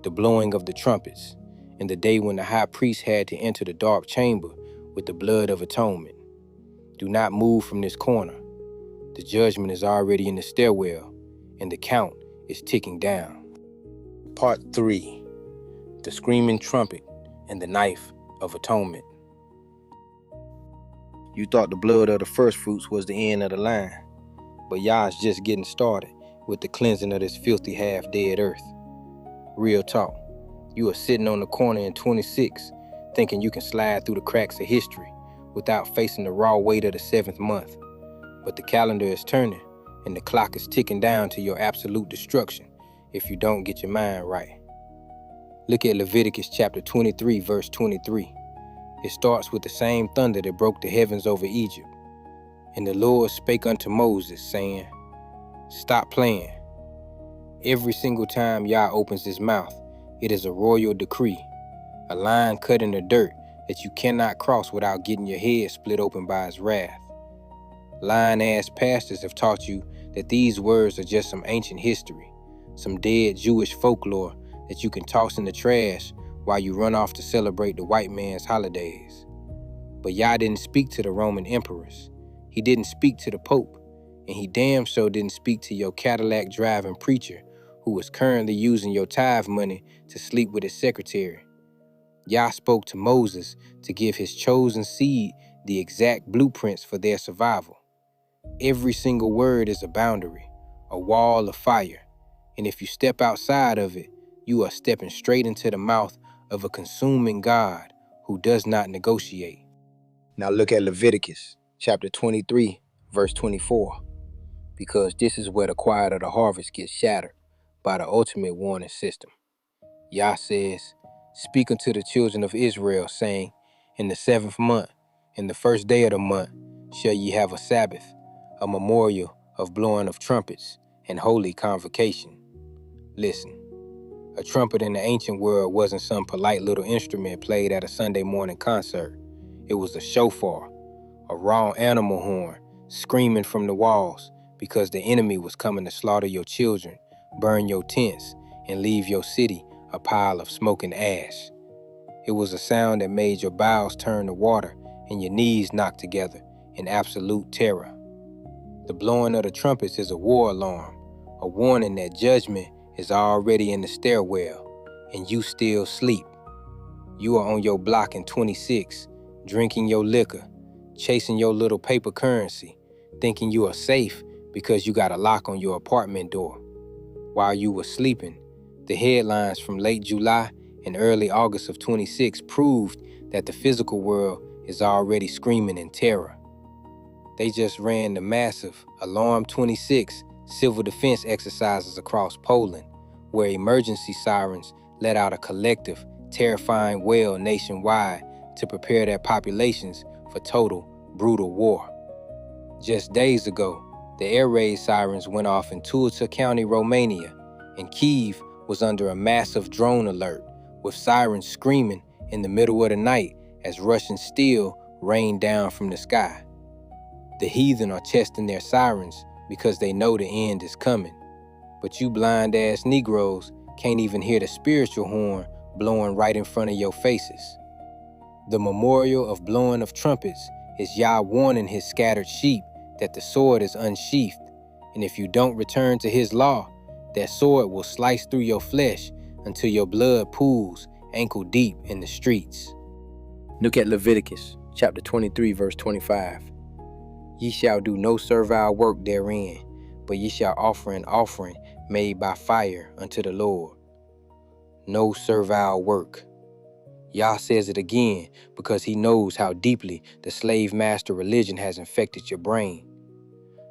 the blowing of the trumpets, and the day when the high priest had to enter the dark chamber with the blood of atonement. Do not move from this corner. The judgment is already in the stairwell, and the count is ticking down. Part 3, the screaming trumpet and the knife of atonement. You thought the blood of the first fruits was the end of the line, but Yah's just getting started with the cleansing of this filthy half-dead earth. Real talk, you are sitting on the corner in 26, thinking you can slide through the cracks of history without facing the raw weight of the 7th month. But the calendar is turning, and the clock is ticking down to your absolute destruction if you don't get your mind right. Look at Leviticus chapter 23, verse 23. It starts with the same thunder that broke the heavens over Egypt. And the Lord spake unto Moses, saying, Stop playing. Every single time Yah opens his mouth, it is a royal decree, a line cut in the dirt that you cannot cross without getting your head split open by his wrath. Lying-ass pastors have taught you that these words are just some ancient history, some dead Jewish folklore that you can toss in the trash while you run off to celebrate the white man's holidays. But Yah didn't speak to the Roman emperors. He didn't speak to the Pope, and he damn sure didn't speak to your Cadillac driving preacher who is currently using your tithe money to sleep with his secretary. Yah spoke to Moses to give his chosen seed the exact blueprints for their survival. Every single word is a boundary, a wall of fire, and if you step outside of it, you are stepping straight into the mouth of a consuming God who does not negotiate. Now look at Leviticus chapter 23, verse 24, because this is where the quiet of the harvest gets shattered by the ultimate warning system. Yah says, Speak unto the children of Israel, saying, In the 7th month, in the first day of the month, shall ye have a Sabbath, a memorial of blowing of trumpets, and holy convocation. Listen, a trumpet in the ancient world wasn't some polite little instrument played at a Sunday morning concert. It was a shofar, a raw animal horn, screaming from the walls because the enemy was coming to slaughter your children, burn your tents, and leave your city a pile of smoking ash. It was a sound that made your bowels turn to water and your knees knock together in absolute terror. The blowing of the trumpets is a war alarm, a warning that judgment is already in the stairwell and you still sleep. You are on your block in 26, drinking your liquor, chasing your little paper currency, thinking you are safe because you got a lock on your apartment door. While you were sleeping, the headlines from late July and early August of 26 proved that the physical world is already screaming in terror. They just ran the massive Alarm 26 civil defense exercises across Poland, where emergency sirens let out a collective, terrifying wail nationwide to prepare their populations for total, brutal war. Just days ago, the air raid sirens went off in Tulcea County, Romania, and Kyiv was under a massive drone alert, with sirens screaming in the middle of the night as Russian steel rained down from the sky. The heathen are testing their sirens because they know the end is coming. But you blind-ass Negroes can't even hear the spiritual horn blowing right in front of your faces. The memorial of blowing of trumpets is Yah warning his scattered sheep that the sword is unsheathed, and if you don't return to his law, that sword will slice through your flesh until your blood pools ankle deep in the streets. Look at Leviticus chapter 23, verse 25. Ye shall do no servile work therein, but ye shall offer an offering made by fire unto the Lord. No servile work. Yah says it again because he knows how deeply the slave master religion has infected your brain.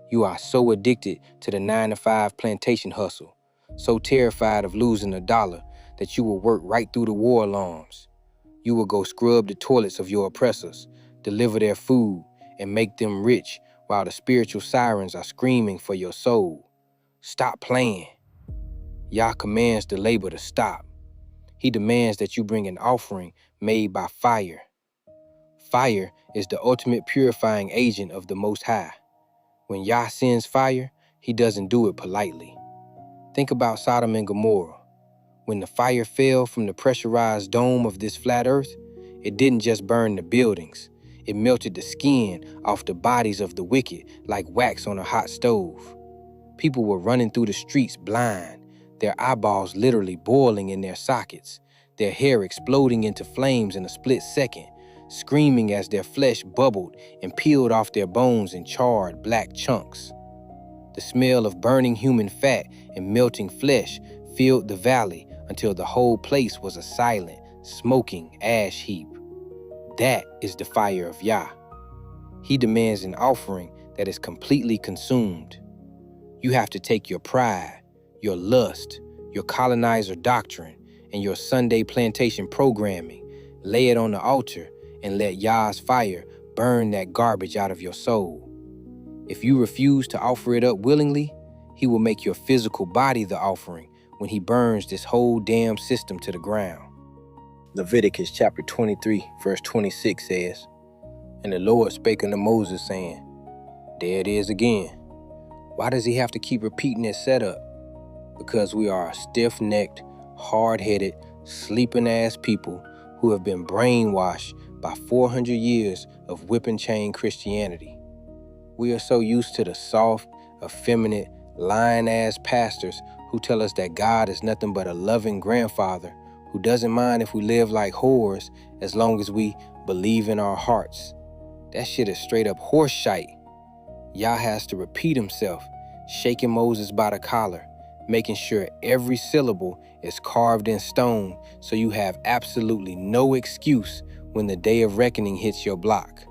You are so addicted to the 9-to-5 plantation hustle, so terrified of losing $1 that you will work right through the war alarms. You will go scrub the toilets of your oppressors, deliver their food, and make them rich while the spiritual sirens are screaming for your soul. Stop playing. Yah commands the labor to stop. He demands that you bring an offering made by fire. Fire is the ultimate purifying agent of the Most High. When Yah sends fire, he doesn't do it politely. Think about Sodom and Gomorrah. When the fire fell from the pressurized dome of this flat earth, it didn't just burn the buildings. It melted the skin off the bodies of the wicked like wax on a hot stove. People were running through the streets blind, their eyeballs literally boiling in their sockets, their hair exploding into flames in a split second, screaming as their flesh bubbled and peeled off their bones in charred black chunks. The smell of burning human fat and melting flesh filled the valley until the whole place was a silent, smoking ash heap. That is the fire of Yah. He demands an offering that is completely consumed. You have to take your pride, your lust, your colonizer doctrine, and your Sunday plantation programming, lay it on the altar, and let Yah's fire burn that garbage out of your soul. If you refuse to offer it up willingly, he will make your physical body the offering when he burns this whole damn system to the ground. Leviticus chapter 23, verse 26 says, "And the Lord spake unto Moses, saying," there it is again. Why does he have to keep repeating this setup? Because we are a stiff-necked, hard-headed, sleeping-ass people who have been brainwashed by 400 years of whip and chain Christianity. We are so used to the soft, effeminate, lying-ass pastors who tell us that God is nothing but a loving grandfather who doesn't mind if we live like whores as long as we believe in our hearts. That shit is straight up horse shite. Yah has to repeat himself, shaking Moses by the collar, making sure every syllable is carved in stone so you have absolutely no excuse when the day of reckoning hits your block.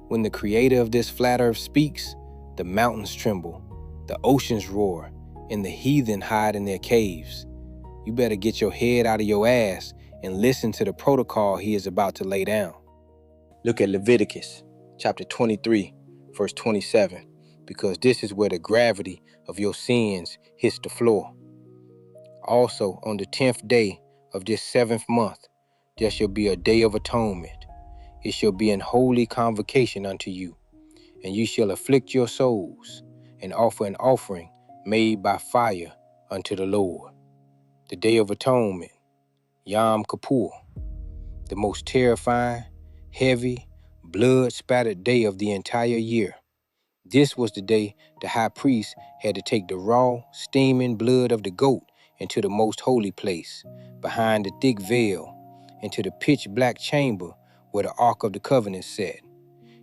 When the creator of this flat earth speaks, the mountains tremble, the oceans roar, and the heathen hide in their caves. You better get your head out of your ass and listen to the protocol he is about to lay down. Look at Leviticus chapter 23, verse 27, because this is where the gravity of your sins hits the floor. Also, on the 10th day of this 7th month, there shall be a day of atonement. It shall be an holy convocation unto you, and you shall afflict your souls, and offer an offering made by fire unto the Lord. The Day of Atonement, Yom Kippur, the most terrifying, heavy, blood-spattered day of the entire year. This was the day the high priest had to take the raw, steaming blood of the goat into the most holy place, behind the thick veil, into the pitch-black chamber where the Ark of the Covenant sat.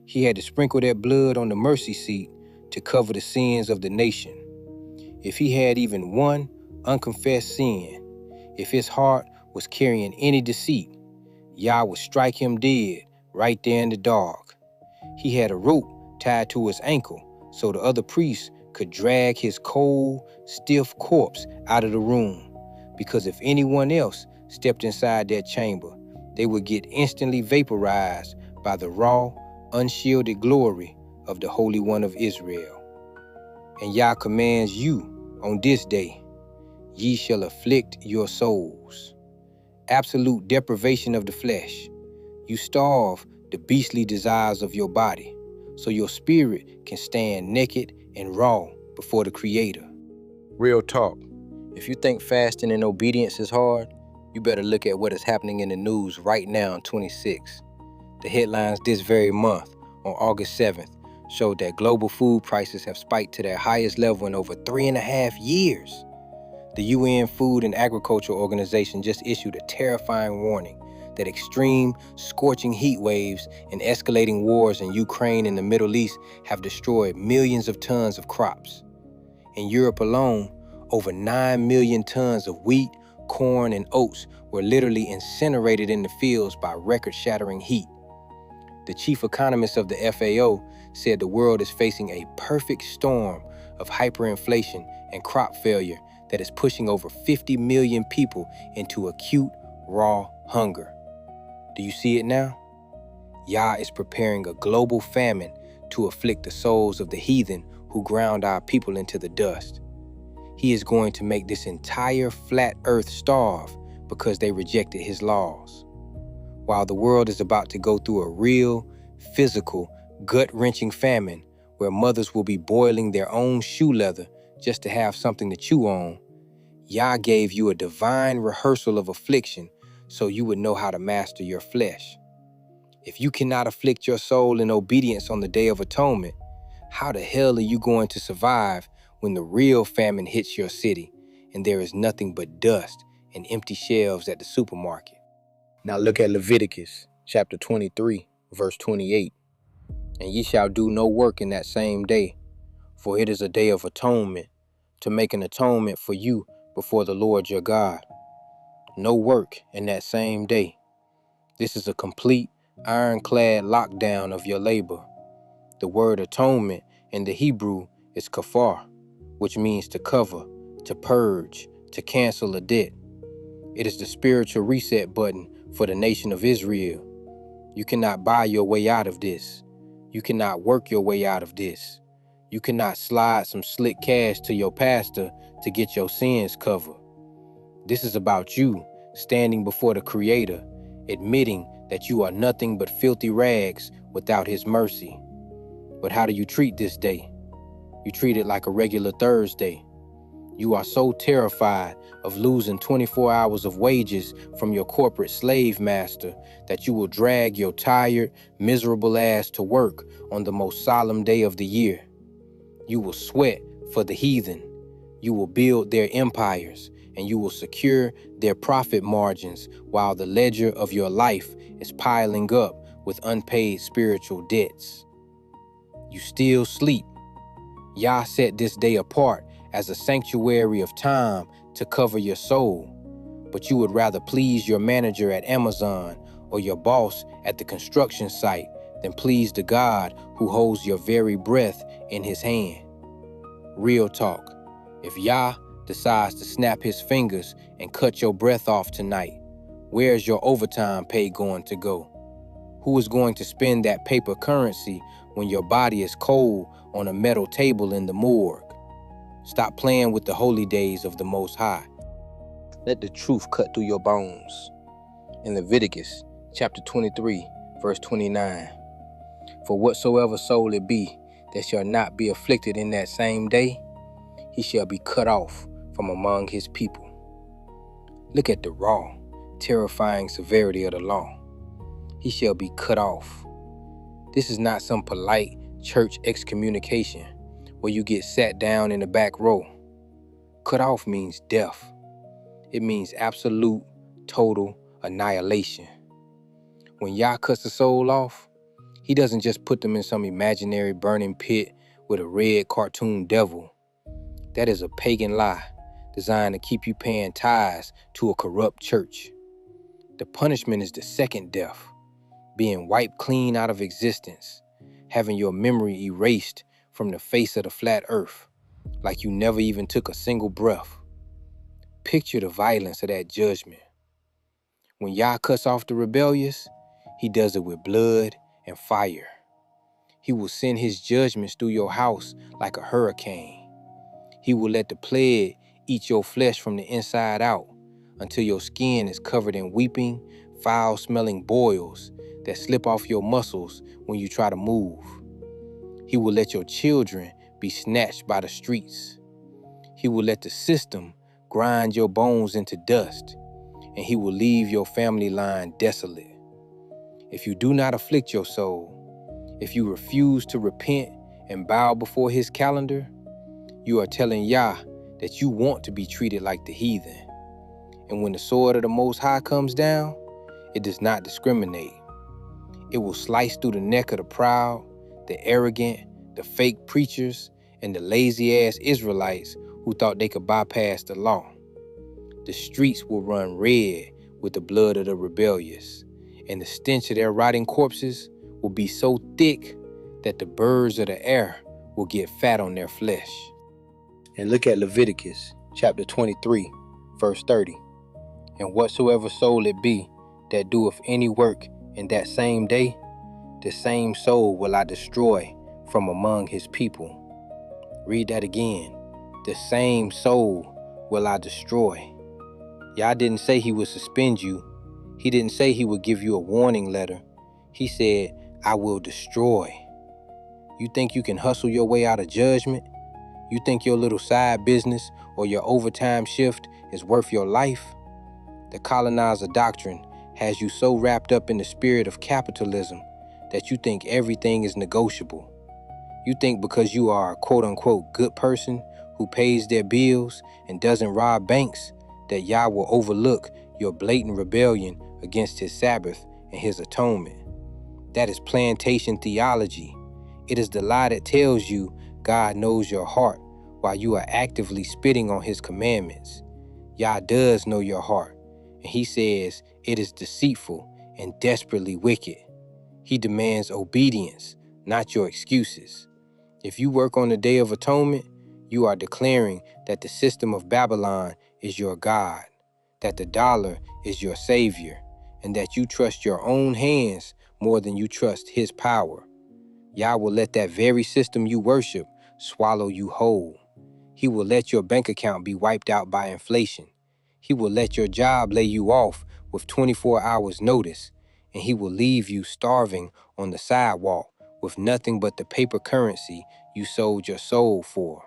He had to sprinkle that blood on the mercy seat to cover the sins of the nation. If he had even one unconfessed sin, if his heart was carrying any deceit, Yah would strike him dead right there in the dark. He had a rope tied to his ankle so the other priests could drag his cold, stiff corpse out of the room, because if anyone else stepped inside that chamber, they would get instantly vaporized by the raw, unshielded glory of the Holy One of Israel. And Yah commands you on this day, ye shall afflict your souls. Absolute deprivation of the flesh. You starve the beastly desires of your body, so your spirit can stand naked and raw before the Creator. Real talk. If you think fasting and obedience is hard, you better look at what is happening in the news right now in 26. The headlines this very month, on August 7th, showed that global food prices have spiked to their highest level in over 3.5 years. The UN Food and Agriculture Organization just issued a terrifying warning that extreme, scorching heat waves and escalating wars in Ukraine and the Middle East have destroyed millions of tons of crops. In Europe alone, over 9 million tons of wheat, corn, and oats were literally incinerated in the fields by record-shattering heat. The chief economist of the FAO said the world is facing a perfect storm of hyperinflation and crop failure that is pushing over 50 million people into acute, raw hunger. Do you see it now? Yah is preparing a global famine to afflict the souls of the heathen who ground our people into the dust. He is going to make this entire flat earth starve because they rejected his laws. While the world is about to go through a real, physical, gut-wrenching famine where mothers will be boiling their own shoe leather just to have something to chew on, Yah gave you a divine rehearsal of affliction so you would know how to master your flesh. If you cannot afflict your soul in obedience on the Day of Atonement, how the hell are you going to survive when the real famine hits your city and there is nothing but dust and empty shelves at the supermarket? Now look at Leviticus chapter 23, verse 28. And ye shall do no work in that same day, for it is a day of atonement, to make an atonement for you before the Lord your God. No work in that same day. This is a complete, ironclad lockdown of your labor. The word atonement in the Hebrew is kafar, which means to cover, to purge, to cancel a debt. It is the spiritual reset button for the nation of Israel. You cannot buy your way out of this. You cannot work your way out of this. You cannot slide some slick cash to your pastor to get your sins covered. This is about you standing before the Creator, admitting that you are nothing but filthy rags without His mercy. But how do you treat this day? You treat it like a regular Thursday. You are so terrified of losing 24 hours of wages from your corporate slave master that you will drag your tired, miserable ass to work on the most solemn day of the year. You will sweat for the heathen. You will build their empires, and you will secure their profit margins while the ledger of your life is piling up with unpaid spiritual debts. You still sleep. Yah set this day apart as a sanctuary of time to cover your soul, but you would rather please your manager at Amazon or your boss at the construction site than please the God who holds your very breath in his hand. Real talk. If Yah decides to snap his fingers and cut your breath off tonight, where's your overtime pay going to go? Who is going to spend that paper currency when your body is cold on a metal table in the morgue? Stop playing with the holy days of the Most High. Let the truth cut through your bones. In Leviticus chapter 23, verse 29, for whatsoever soul it be that shall not be afflicted in that same day, he shall be cut off from among his people. Look at the raw, terrifying severity of the law. He shall be cut off. This is not some polite church excommunication where you get sat down in the back row. Cut off means death. It means absolute, total annihilation. When Yah cuts a soul off, he doesn't just put them in some imaginary burning pit with a red cartoon devil. That is a pagan lie designed to keep you paying tithes to a corrupt church. The punishment is the second death, being wiped clean out of existence, having your memory erased from the face of the flat earth, like you never even took a single breath. Picture the violence of that judgment. When Yah cuts off the rebellious, he does it with blood and fire. He will send his judgments through your house like a hurricane. He will let the plague eat your flesh from the inside out until your skin is covered in weeping, foul-smelling boils that slip off your muscles when you try to move. He will let your children be snatched by the streets. He will let the system grind your bones into dust, and he will leave your family line desolate. If you do not afflict your soul, if you refuse to repent and bow before his calendar, you are telling Yah that you want to be treated like the heathen. And when the sword of the Most High comes down, it does not discriminate. It will slice through the neck of the proud, the arrogant, the fake preachers, and the lazy-ass Israelites who thought they could bypass the law. The streets will run red with the blood of the rebellious, and the stench of their rotting corpses will be so thick that the birds of the air will get fat on their flesh. And look at Leviticus chapter 23, verse 30. And whatsoever soul it be that doeth any work in that same day, the same soul will I destroy from among his people. Read that again. The same soul will I destroy. Yah didn't say he would suspend you. He didn't say he would give you a warning letter. He said, I will destroy. You think you can hustle your way out of judgment? You think your little side business or your overtime shift is worth your life? The colonizer doctrine has you so wrapped up in the spirit of capitalism that you think everything is negotiable. You think because you are a quote-unquote good person who pays their bills and doesn't rob banks, that Yah will overlook your blatant rebellion against his Sabbath and his atonement. That is plantation theology. It is the lie that tells you God knows your heart while you are actively spitting on his commandments. Yah does know your heart, and he says it is deceitful and desperately wicked. He demands obedience, not your excuses. If you work on the Day of Atonement, you are declaring that the system of Babylon is your God, that the dollar is your savior, and that you trust your own hands more than you trust his power. Yah will let that very system you worship swallow you whole. He will let your bank account be wiped out by inflation. He will let your job lay you off with 24 hours notice, and he will leave you starving on the sidewalk with nothing but the paper currency you sold your soul for.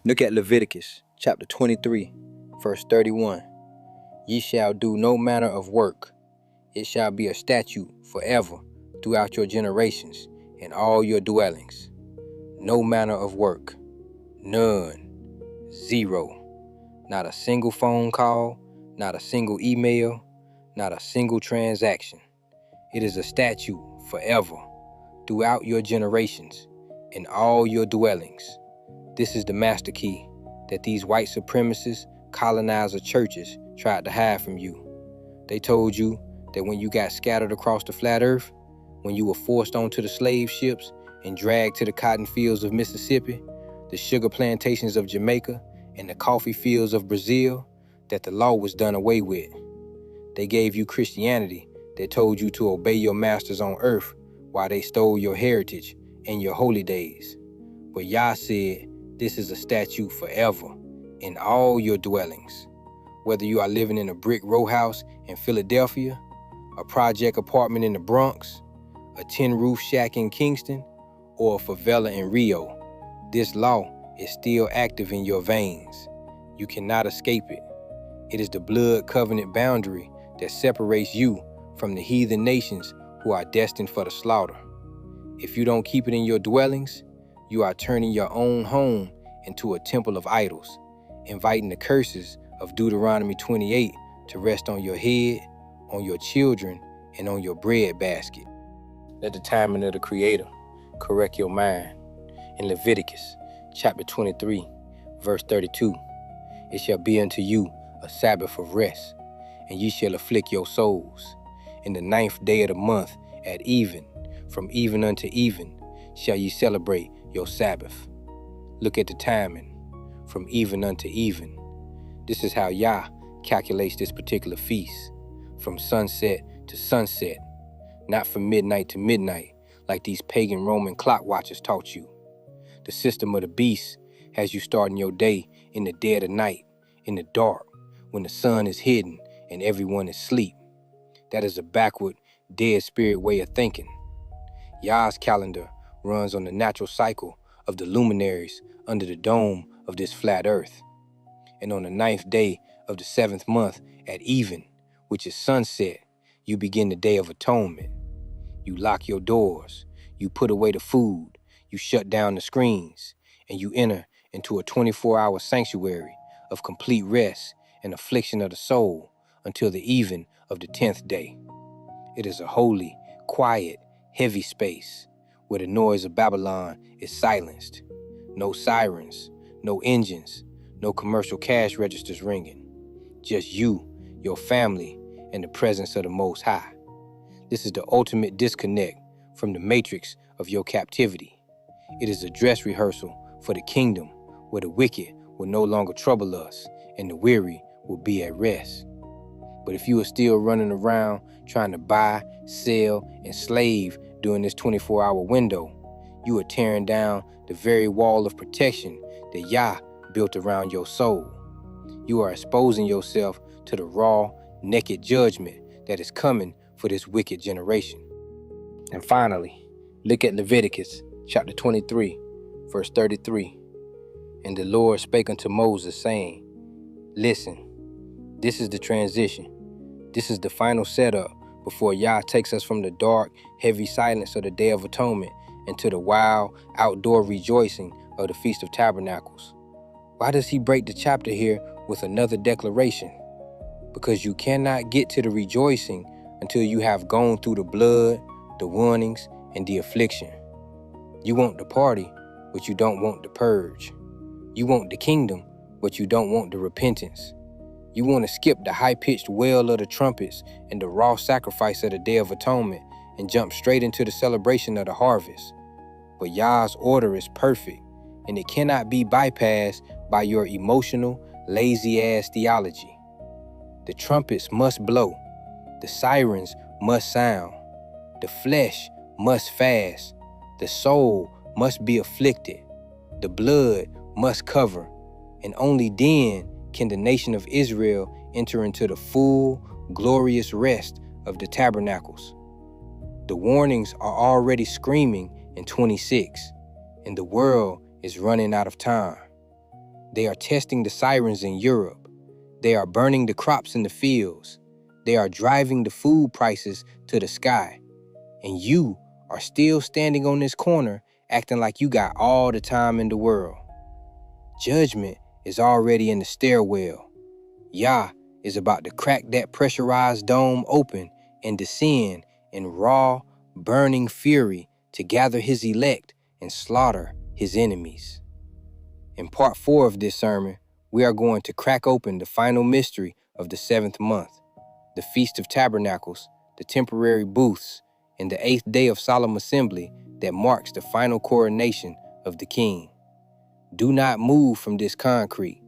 Look at Leviticus chapter 23, verse 31. Ye shall do no manner of work. It shall be a statute forever throughout your generations in all your dwellings. No manner of work. None. Zero. Not a single phone call, not a single email, not a single transaction. It is a statute forever throughout your generations in all your dwellings. This is the master key that these white supremacist colonizer churches tried to hide from you. They told you that when you got scattered across the flat earth, when you were forced onto the slave ships and dragged to the cotton fields of Mississippi, the sugar plantations of Jamaica, and the coffee fields of Brazil, that the law was done away with. They gave you Christianity that told you to obey your masters on earth while they stole your heritage and your holy days. But Yah said, this is a statute forever in all your dwellings. Whether you are living in a brick row house in Philadelphia, a project apartment in the Bronx, a tin roof shack in Kingston, or a favela in Rio, this law is still active in your veins. You cannot escape it. It is the blood covenant boundary that separates you from the heathen nations who are destined for the slaughter. If you don't keep it in your dwellings, you are turning your own home into a temple of idols, inviting the curses of Deuteronomy 28 to rest on your head, on your children, and on your bread basket. Let the timing of the Creator correct your mind. In Leviticus chapter 23, verse 32, it shall be unto you a Sabbath of rest, and ye shall afflict your souls. In the 9th day of the month at even, from even unto even, shall ye celebrate your Sabbath. Look at the timing, from even unto even. This is how Yah calculates this particular feast, from sunset to sunset, not from midnight to midnight, like these pagan Roman clock watchers taught you. The system of the beast has you starting your day in the dead of night, in the dark, when the sun is hidden and everyone is asleep. That is a backward, dead spirit way of thinking. Yah's calendar runs on the natural cycle of the luminaries under the dome of this flat earth. And on the 9th day of the 7th month at even, which is sunset, you begin the Day of Atonement. You lock your doors, you put away the food, you shut down the screens, and you enter into a 24-hour sanctuary of complete rest and affliction of the soul until the even of the 10th day. It is a holy, quiet, heavy space where the noise of Babylon is silenced. No sirens, no engines, no commercial cash registers ringing. Just you, your family, and the presence of the Most High. This is the ultimate disconnect from the matrix of your captivity. It is a dress rehearsal for the kingdom where the wicked will no longer trouble us and the weary will be at rest. But if you are still running around trying to buy, sell, and slave during this 24-hour window, you are tearing down the very wall of protection that Yah built around your soul. You are exposing yourself to the raw, naked judgment that is coming for this wicked generation. And finally, look at Leviticus chapter 23, verse 33. And the Lord spake unto Moses, saying, listen, this is the transition. This is the final setup before Yah takes us from the dark, heavy silence of the Day of Atonement into the wild, outdoor rejoicing of the Feast of Tabernacles. Why does he break the chapter here with another declaration? Because you cannot get to the rejoicing until you have gone through the blood, the warnings, and the affliction. You want the party, but you don't want the purge. You want the kingdom, but you don't want the repentance. You want to skip the high-pitched wail of the trumpets and the raw sacrifice of the Day of Atonement and jump straight into the celebration of the harvest. But Yah's order is perfect, and it cannot be bypassed by your emotional, lazy-ass theology. The trumpets must blow. The sirens must sound. The flesh must fast. The soul must be afflicted. The blood must cover. And only then can the nation of Israel enter into the full, glorious rest of the tabernacles. The warnings are already screaming in 26, and the world is running out of time. They are testing the sirens in Europe. They are burning the crops in the fields. They are driving the food prices to the sky. And you are still standing on this corner acting like you got all the time in the world. Judgment is already in the stairwell. Yah is about to crack that pressurized dome open and descend in raw, burning fury to gather his elect and slaughter his enemies. In part 4 of this sermon, we are going to crack open the final mystery of the 7th month, the Feast of Tabernacles, the temporary booths, and the 8th day of solemn assembly that marks the final coronation of the king. Do not move from this concrete.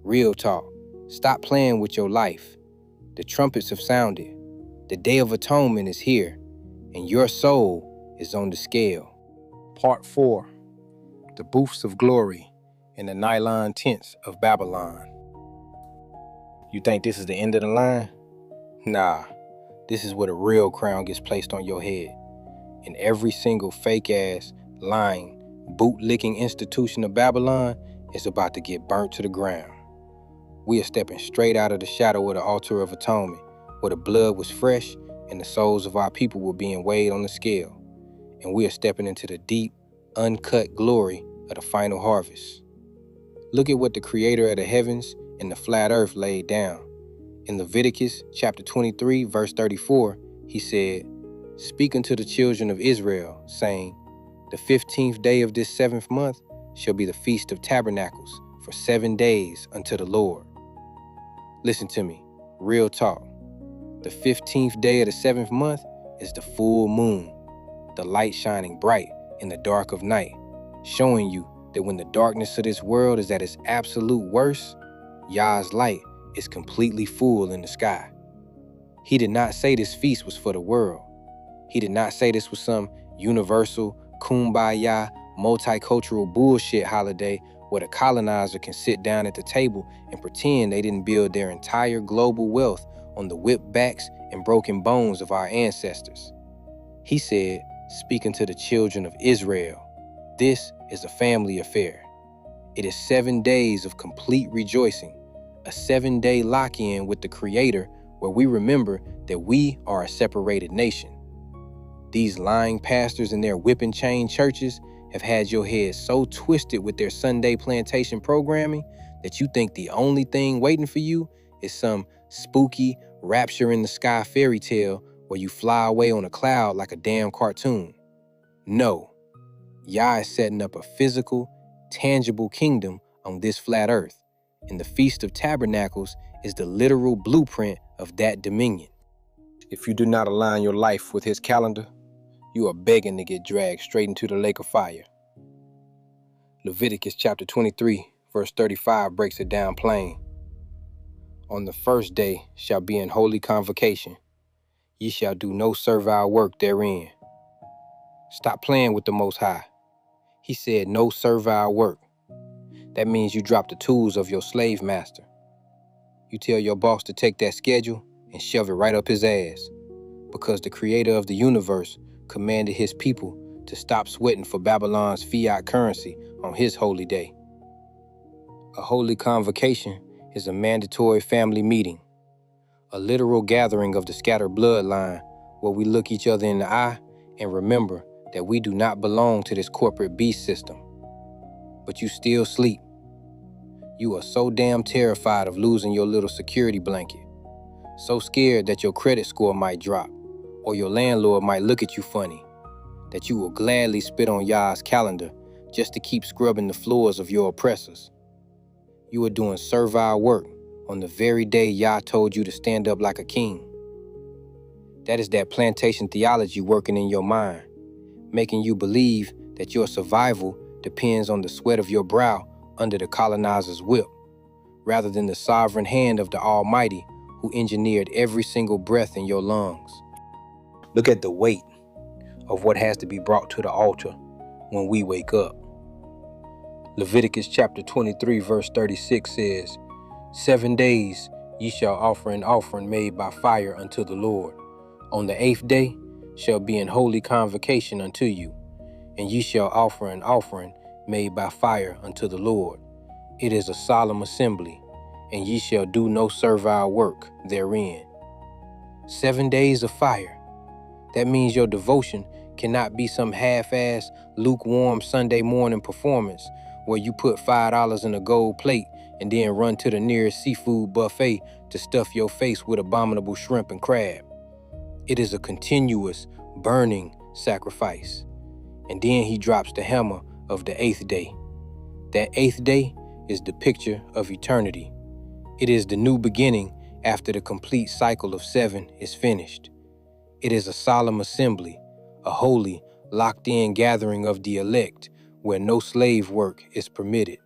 Real talk. Stop playing with your life. The trumpets have sounded. The Day of Atonement is here, and your soul is on the scale. Part 4. The Booths of Glory in the Nylon Tents of Babylon. You think this is the end of the line? Nah, this is where the real crown gets placed on your head. And every single fake-ass, lying, boot-licking institution of Babylon is about to get burnt to the ground. We are stepping straight out of the shadow of the altar of atonement, where the blood was fresh and the souls of our people were being weighed on the scale. And we are stepping into the deep, uncut glory of the final harvest. Look at what the creator of the heavens and the flat earth laid down. In Leviticus chapter 23, verse 34, he said, "Speak unto the children of Israel, saying, the 15th day of this 7th month shall be the Feast of Tabernacles for 7 days unto the Lord." Listen to me, real talk. The 15th day of the 7th month is the full moon, the light shining bright in the dark of night, showing you that when the darkness of this world is at its absolute worst, Yah's light is completely full in the sky. He did not say this feast was for the world. He did not say this was some universal, kumbaya, multicultural bullshit holiday where the colonizer can sit down at the table and pretend they didn't build their entire global wealth on the whipped backs and broken bones of our ancestors. He said, speaking to the children of Israel, this is a family affair. It is 7 days of complete rejoicing, a 7-day lock-in with the Creator where we remember that we are a separated nation. These lying pastors and their whip and chain churches have had your head so twisted with their Sunday plantation programming that you think the only thing waiting for you is some spooky rapture in the sky fairy tale where you fly away on a cloud like a damn cartoon. No, Yah is setting up a physical, tangible kingdom on this flat earth, and the Feast of Tabernacles is the literal blueprint of that dominion. If you do not align your life with his calendar, you are begging to get dragged straight into the lake of fire. Leviticus chapter 23, verse 35 breaks it down plain. On the first day shall be an holy convocation. Ye shall do no servile work therein. Stop playing with the Most High. He said no servile work. That means you drop the tools of your slave master. You tell your boss to take that schedule and shove it right up his ass, because the creator of the universe commanded his people to stop sweating for Babylon's fiat currency on his holy day. A holy convocation is a mandatory family meeting, a literal gathering of the scattered bloodline where we look each other in the eye and remember that we do not belong to this corporate beast system. But you still sleep. You are so damn terrified of losing your little security blanket, so scared that your credit score might drop or your landlord might look at you funny, that you will gladly spit on Yah's calendar just to keep scrubbing the floors of your oppressors. You are doing servile work on the very day Yah told you to stand up like a king. That is that plantation theology working in your mind, making you believe that your survival depends on the sweat of your brow under the colonizer's whip, rather than the sovereign hand of the Almighty who engineered every single breath in your lungs. Look at the weight of what has to be brought to the altar when we wake up. Leviticus chapter 23 verse 36 says, 7 days ye shall offer an offering made by fire unto the Lord. On the 8th day shall be an holy convocation unto you, and ye shall offer an offering made by fire unto the Lord. It is a solemn assembly, and ye shall do no servile work therein. 7 days of fire. That means your devotion cannot be some half-ass, lukewarm Sunday morning performance where you put $5 in a gold plate and then run to the nearest seafood buffet to stuff your face with abominable shrimp and crab. It is a continuous, burning sacrifice. And then he drops the hammer of the 8th day. That 8th day is the picture of eternity. It is the new beginning after the complete cycle of 7 is finished. It is a solemn assembly, a holy, locked-in gathering of the elect where no slave work is permitted.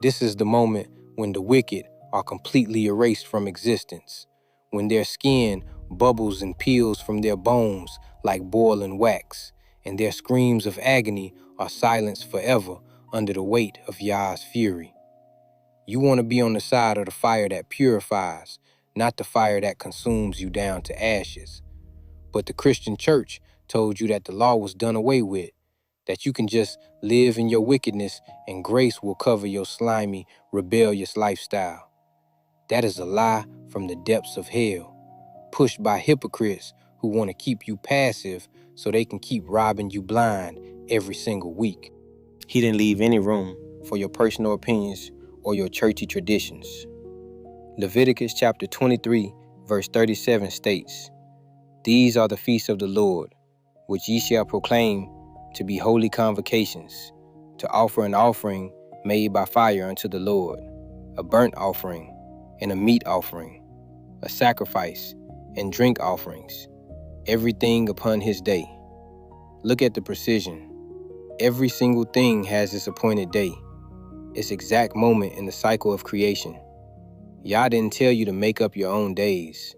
This is the moment when the wicked are completely erased from existence, when their skin bubbles and peels from their bones like boiling wax, and their screams of agony are silenced forever under the weight of Yah's fury. You want to be on the side of the fire that purifies, not the fire that consumes you down to ashes. But the Christian church told you that the law was done away with, that you can just live in your wickedness and grace will cover your slimy, rebellious lifestyle. That is a lie from the depths of hell, pushed by hypocrites who want to keep you passive so they can keep robbing you blind every single week. He didn't leave any room for your personal opinions or your churchy traditions. Leviticus chapter 23, verse 37 states, These are the feasts of the Lord, which ye shall proclaim to be holy convocations, to offer an offering made by fire unto the Lord, a burnt offering and a meat offering, a sacrifice and drink offerings, everything upon his day. Look at the precision. Every single thing has its appointed day, its exact moment in the cycle of creation. Yah didn't tell you to make up your own days.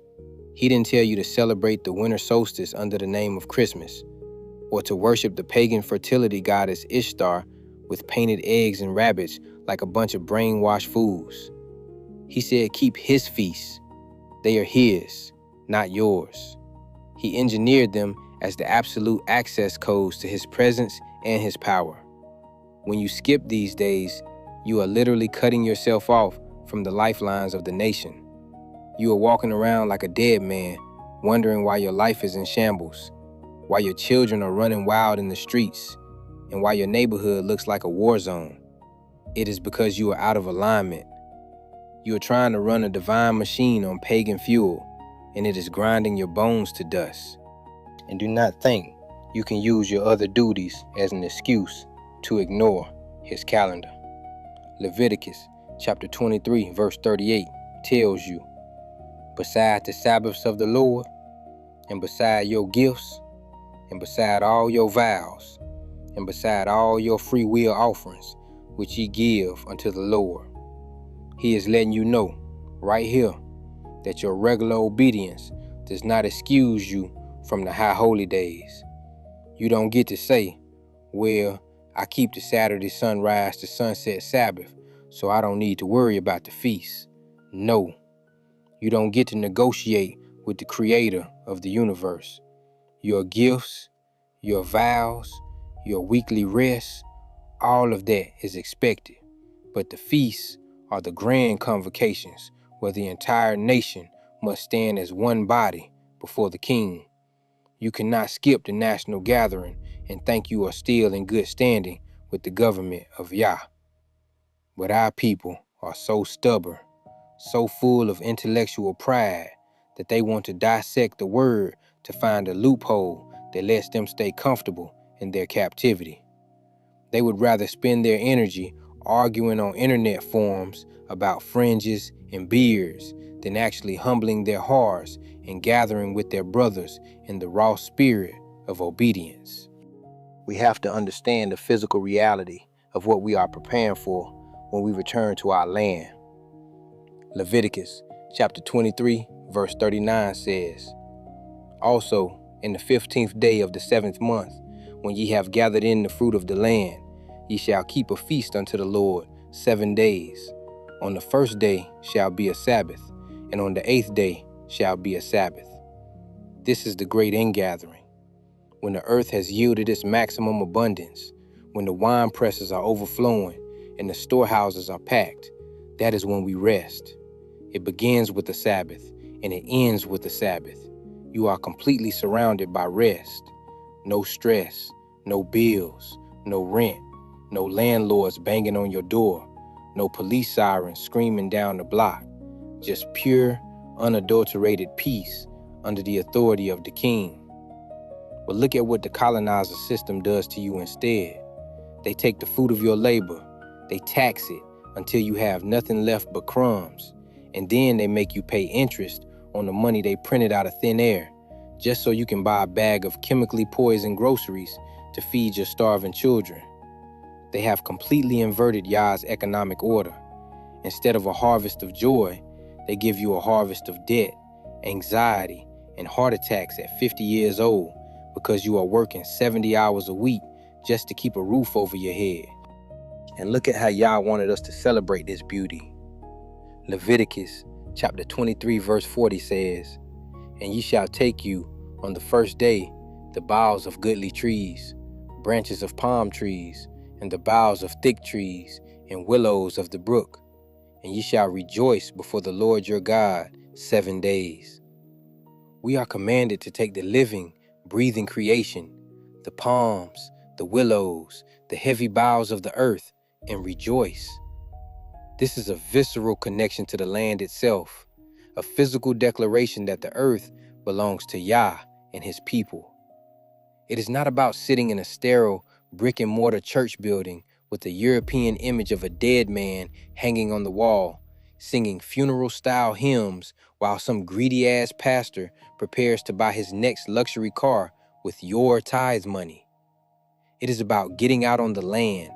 He didn't tell you to celebrate the winter solstice under the name of Christmas, or to worship the pagan fertility goddess Ishtar with painted eggs and rabbits like a bunch of brainwashed fools. He said keep his feasts. They are his, not yours. He engineered them as the absolute access codes to his presence and his power. When you skip these days, you are literally cutting yourself off from the lifelines of the nation. You are walking around like a dead man, wondering why your life is in shambles, why your children are running wild in the streets, and why your neighborhood looks like a war zone. It is because you are out of alignment. You are trying to run a divine machine on pagan fuel, and it is grinding your bones to dust. And do not think you can use your other duties as an excuse to ignore his calendar. Leviticus chapter 23 verse 38 tells you, beside the Sabbaths of the Lord, and beside your gifts, and beside all your vows, and beside all your free will offerings, which ye give unto the Lord. He is letting you know right here that your regular obedience does not excuse you from the high holy days. You don't get to say, well, I keep the Saturday sunrise to sunset Sabbath, so I don't need to worry about the feast. No, you don't get to negotiate with the creator of the universe. Your gifts, your vows, your weekly rest, all of that is expected. But the feasts are the grand convocations where the entire nation must stand as one body before the king. You cannot skip the national gathering and think you are still in good standing with the government of Yah. But our people are so stubborn, so full of intellectual pride, that they want to dissect the word to find a loophole that lets them stay comfortable in their captivity. They would rather spend their energy arguing on internet forums about fringes and beards than actually humbling their hearts and gathering with their brothers in the raw spirit of obedience. We have to understand the physical reality of what we are preparing for when we return to our land. Leviticus chapter 23, verse 39 says, "Also, in the 15th day of the 7th month, when ye have gathered in the fruit of the land, ye shall keep a feast unto the Lord 7 days. On the first day shall be a Sabbath, and on the 8th day shall be a Sabbath." This is the great ingathering, when the earth has yielded its maximum abundance, when the wine presses are overflowing and the storehouses are packed. That is when we rest. It begins with the Sabbath, and it ends with the Sabbath. You are completely surrounded by rest. No stress, no bills, no rent, no landlords banging on your door, no police sirens screaming down the block. Just pure, unadulterated peace under the authority of the king. But look at what the colonizer system does to you instead. They take the fruit of your labor, they tax it until you have nothing left but crumbs, and then they make you pay interest on the money they printed out of thin air, just so you can buy a bag of chemically poisoned groceries to feed your starving children. They have completely inverted Yah's economic order. Instead of a harvest of joy, they give you a harvest of debt, anxiety, and heart attacks at 50 years old because you are working 70 hours a week just to keep a roof over your head. And look at how Yah wanted us to celebrate this beauty. Leviticus chapter 23 verse 40 says, "And ye shall take you on the first day the boughs of goodly trees, branches of palm trees, and the boughs of thick trees, and willows of the brook, and ye shall rejoice before the Lord your God 7 days." We are commanded to take the living, breathing creation, the palms, the willows, the heavy boughs of the earth, and rejoice. This is a visceral connection to the land itself, a physical declaration that the earth belongs to Yah and his people. It is not about sitting in a sterile brick and mortar church building with a European image of a dead man hanging on the wall, singing funeral-style hymns while some greedy-ass pastor prepares to buy his next luxury car with your tithe money. It is about getting out on the land,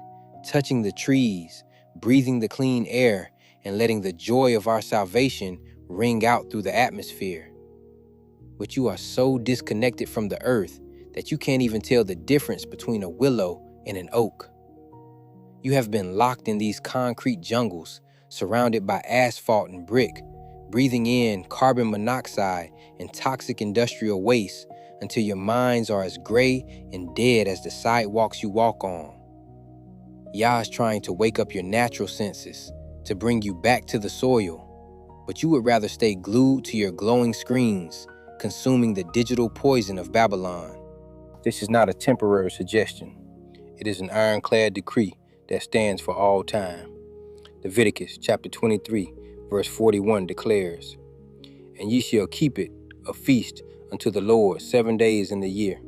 touching the trees, breathing the clean air, and letting the joy of our salvation ring out through the atmosphere. But you are so disconnected from the earth that you can't even tell the difference between a willow and an oak. You have been locked in these concrete jungles, surrounded by asphalt and brick, breathing in carbon monoxide and toxic industrial waste until your minds are as gray and dead as the sidewalks you walk on. Yah is trying to wake up your natural senses, to bring you back to the soil, but you would rather stay glued to your glowing screens, consuming the digital poison of Babylon. This is not a temporary suggestion. It is an ironclad decree that stands for all time. Leviticus chapter 23, verse 41 declares, "And ye shall keep it a feast unto the Lord 7 days in the year.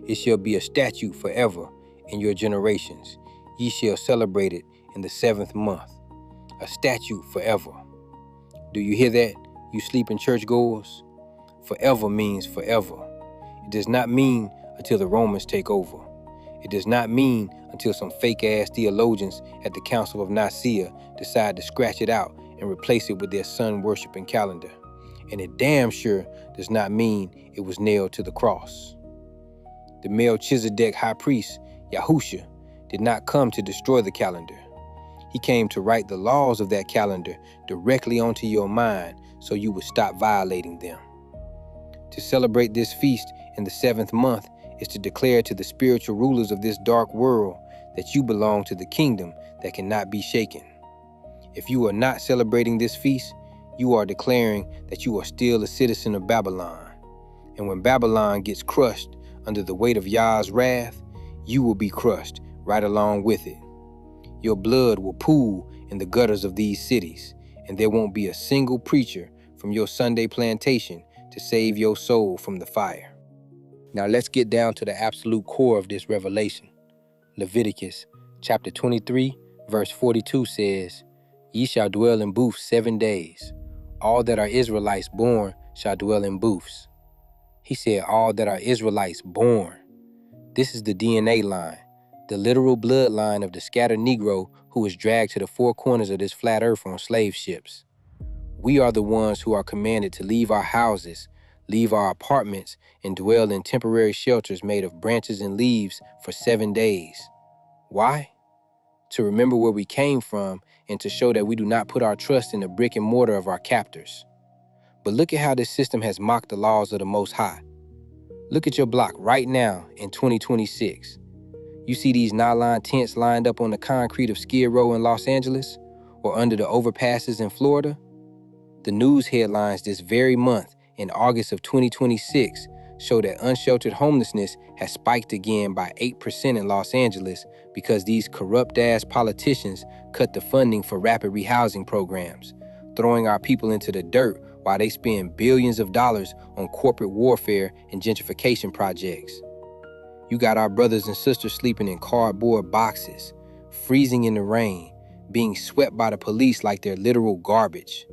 It shall be a statute forever in your generations. Ye shall celebrate it in the 7th month." A statute forever. Do you hear that, you sleeping churchgoers? Forever means forever. It does not mean until the Romans take over. It does not mean until some fake-ass theologians at the Council of Nicaea decide to scratch it out and replace it with their sun-worshiping calendar. And it damn sure does not mean it was nailed to the cross. The Melchizedek high priest, Yahusha, did not come to destroy the calendar. He came to write the laws of that calendar directly onto your mind so you would stop violating them. To celebrate this feast in the 7th month is to declare to the spiritual rulers of this dark world that you belong to the kingdom that cannot be shaken. If you are not celebrating this feast, you are declaring that you are still a citizen of Babylon. And when Babylon gets crushed under the weight of Yah's wrath, you will be crushed right along with it. Your blood will pool in the gutters of these cities, and there won't be a single preacher from your Sunday plantation to save your soul from the fire. Now let's get down to the absolute core of this revelation. Leviticus chapter 23, verse 42 says, "Ye shall dwell in booths 7 days. All that are Israelites born shall dwell in booths." He said all that are Israelites born. This is the DNA line, the literal bloodline of the scattered Negro who was dragged to the 4 corners of this flat earth on slave ships. We are the ones who are commanded to leave our houses, leave our apartments, and dwell in temporary shelters made of branches and leaves for 7 days. Why? To remember where we came from and to show that we do not put our trust in the brick and mortar of our captors. But look at how this system has mocked the laws of the Most High. Look at your block right now in 2026. You see these nylon tents lined up on the concrete of Skid Row in Los Angeles or under the overpasses in Florida? The news headlines this very month in August of 2026 show that unsheltered homelessness has spiked again by 8% in Los Angeles because these corrupt-ass politicians cut the funding for rapid rehousing programs, throwing our people into the dirt while they spend billions of dollars on corporate warfare and gentrification projects. You got our brothers and sisters sleeping in cardboard boxes, freezing in the rain, being swept by the police like they're literal garbage.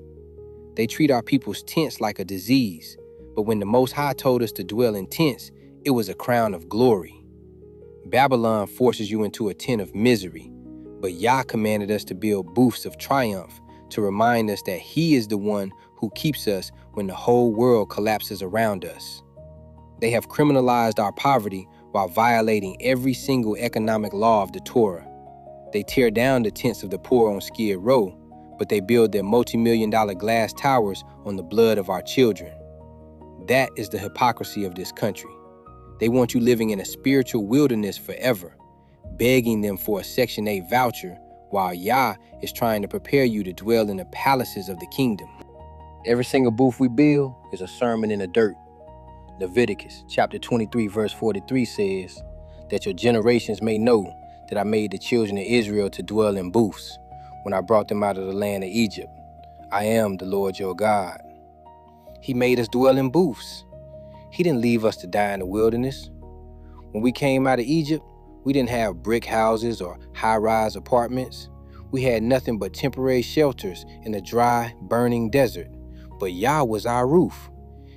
They treat our people's tents like a disease, but when the Most High told us to dwell in tents, it was a crown of glory. Babylon forces you into a tent of misery, but Yah commanded us to build booths of triumph to remind us that He is the one who keeps us when the whole world collapses around us. They have criminalized our poverty while violating every single economic law of the Torah. They tear down the tents of the poor on Skid Row, but they build their multi-million-dollar glass towers on the blood of our children. That is the hypocrisy of this country. They want you living in a spiritual wilderness forever, begging them for a Section 8 voucher, while Yah is trying to prepare you to dwell in the palaces of the kingdom. Every single booth we build is a sermon in the dirt. Leviticus chapter 23, verse 43 says, "That your generations may know that I made the children of Israel to dwell in booths when I brought them out of the land of Egypt. I am the Lord your God." He made us dwell in booths. He didn't leave us to die in the wilderness. When we came out of Egypt, we didn't have brick houses or high-rise apartments. We had nothing but temporary shelters in a dry, burning desert. But Yah was our roof.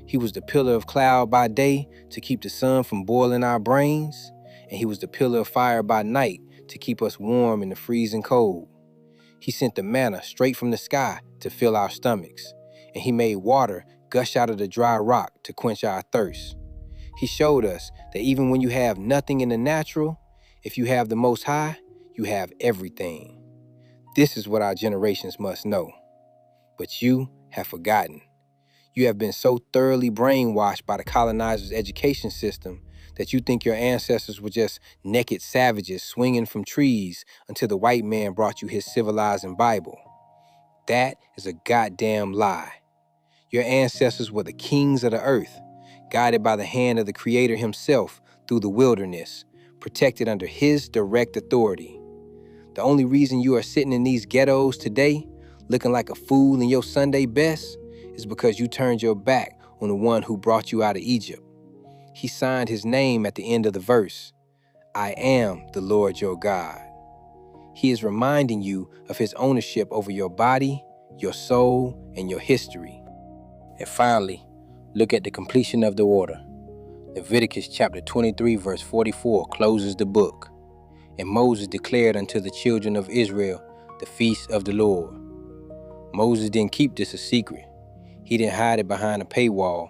He was the pillar of cloud by day to keep the sun from boiling our brains, and He was the pillar of fire by night to keep us warm in the freezing cold. He sent the manna straight from the sky to fill our stomachs, and He made water gush out of the dry rock to quench our thirst. He showed us that even when you have nothing in the natural, if you have the Most High, you have everything. This is what our generations must know. But you have forgotten. You have been so thoroughly brainwashed by the colonizers' education system that you think your ancestors were just naked savages swinging from trees until the white man brought you his civilizing Bible. That is a goddamn lie. Your ancestors were the kings of the earth, guided by the hand of the Creator Himself through the wilderness, protected under His direct authority. The only reason you are sitting in these ghettos today, looking like a fool in your Sunday best, is because you turned your back on the one who brought you out of Egypt. He signed His name at the end of the verse. I am the Lord your God. He is reminding you of His ownership over your body, your soul, and your history. And finally, look at the completion of the order. Leviticus chapter 23, verse 44 closes the book. And Moses declared unto the children of Israel the feast of the Lord. Moses didn't keep this a secret. He didn't hide it behind a paywall,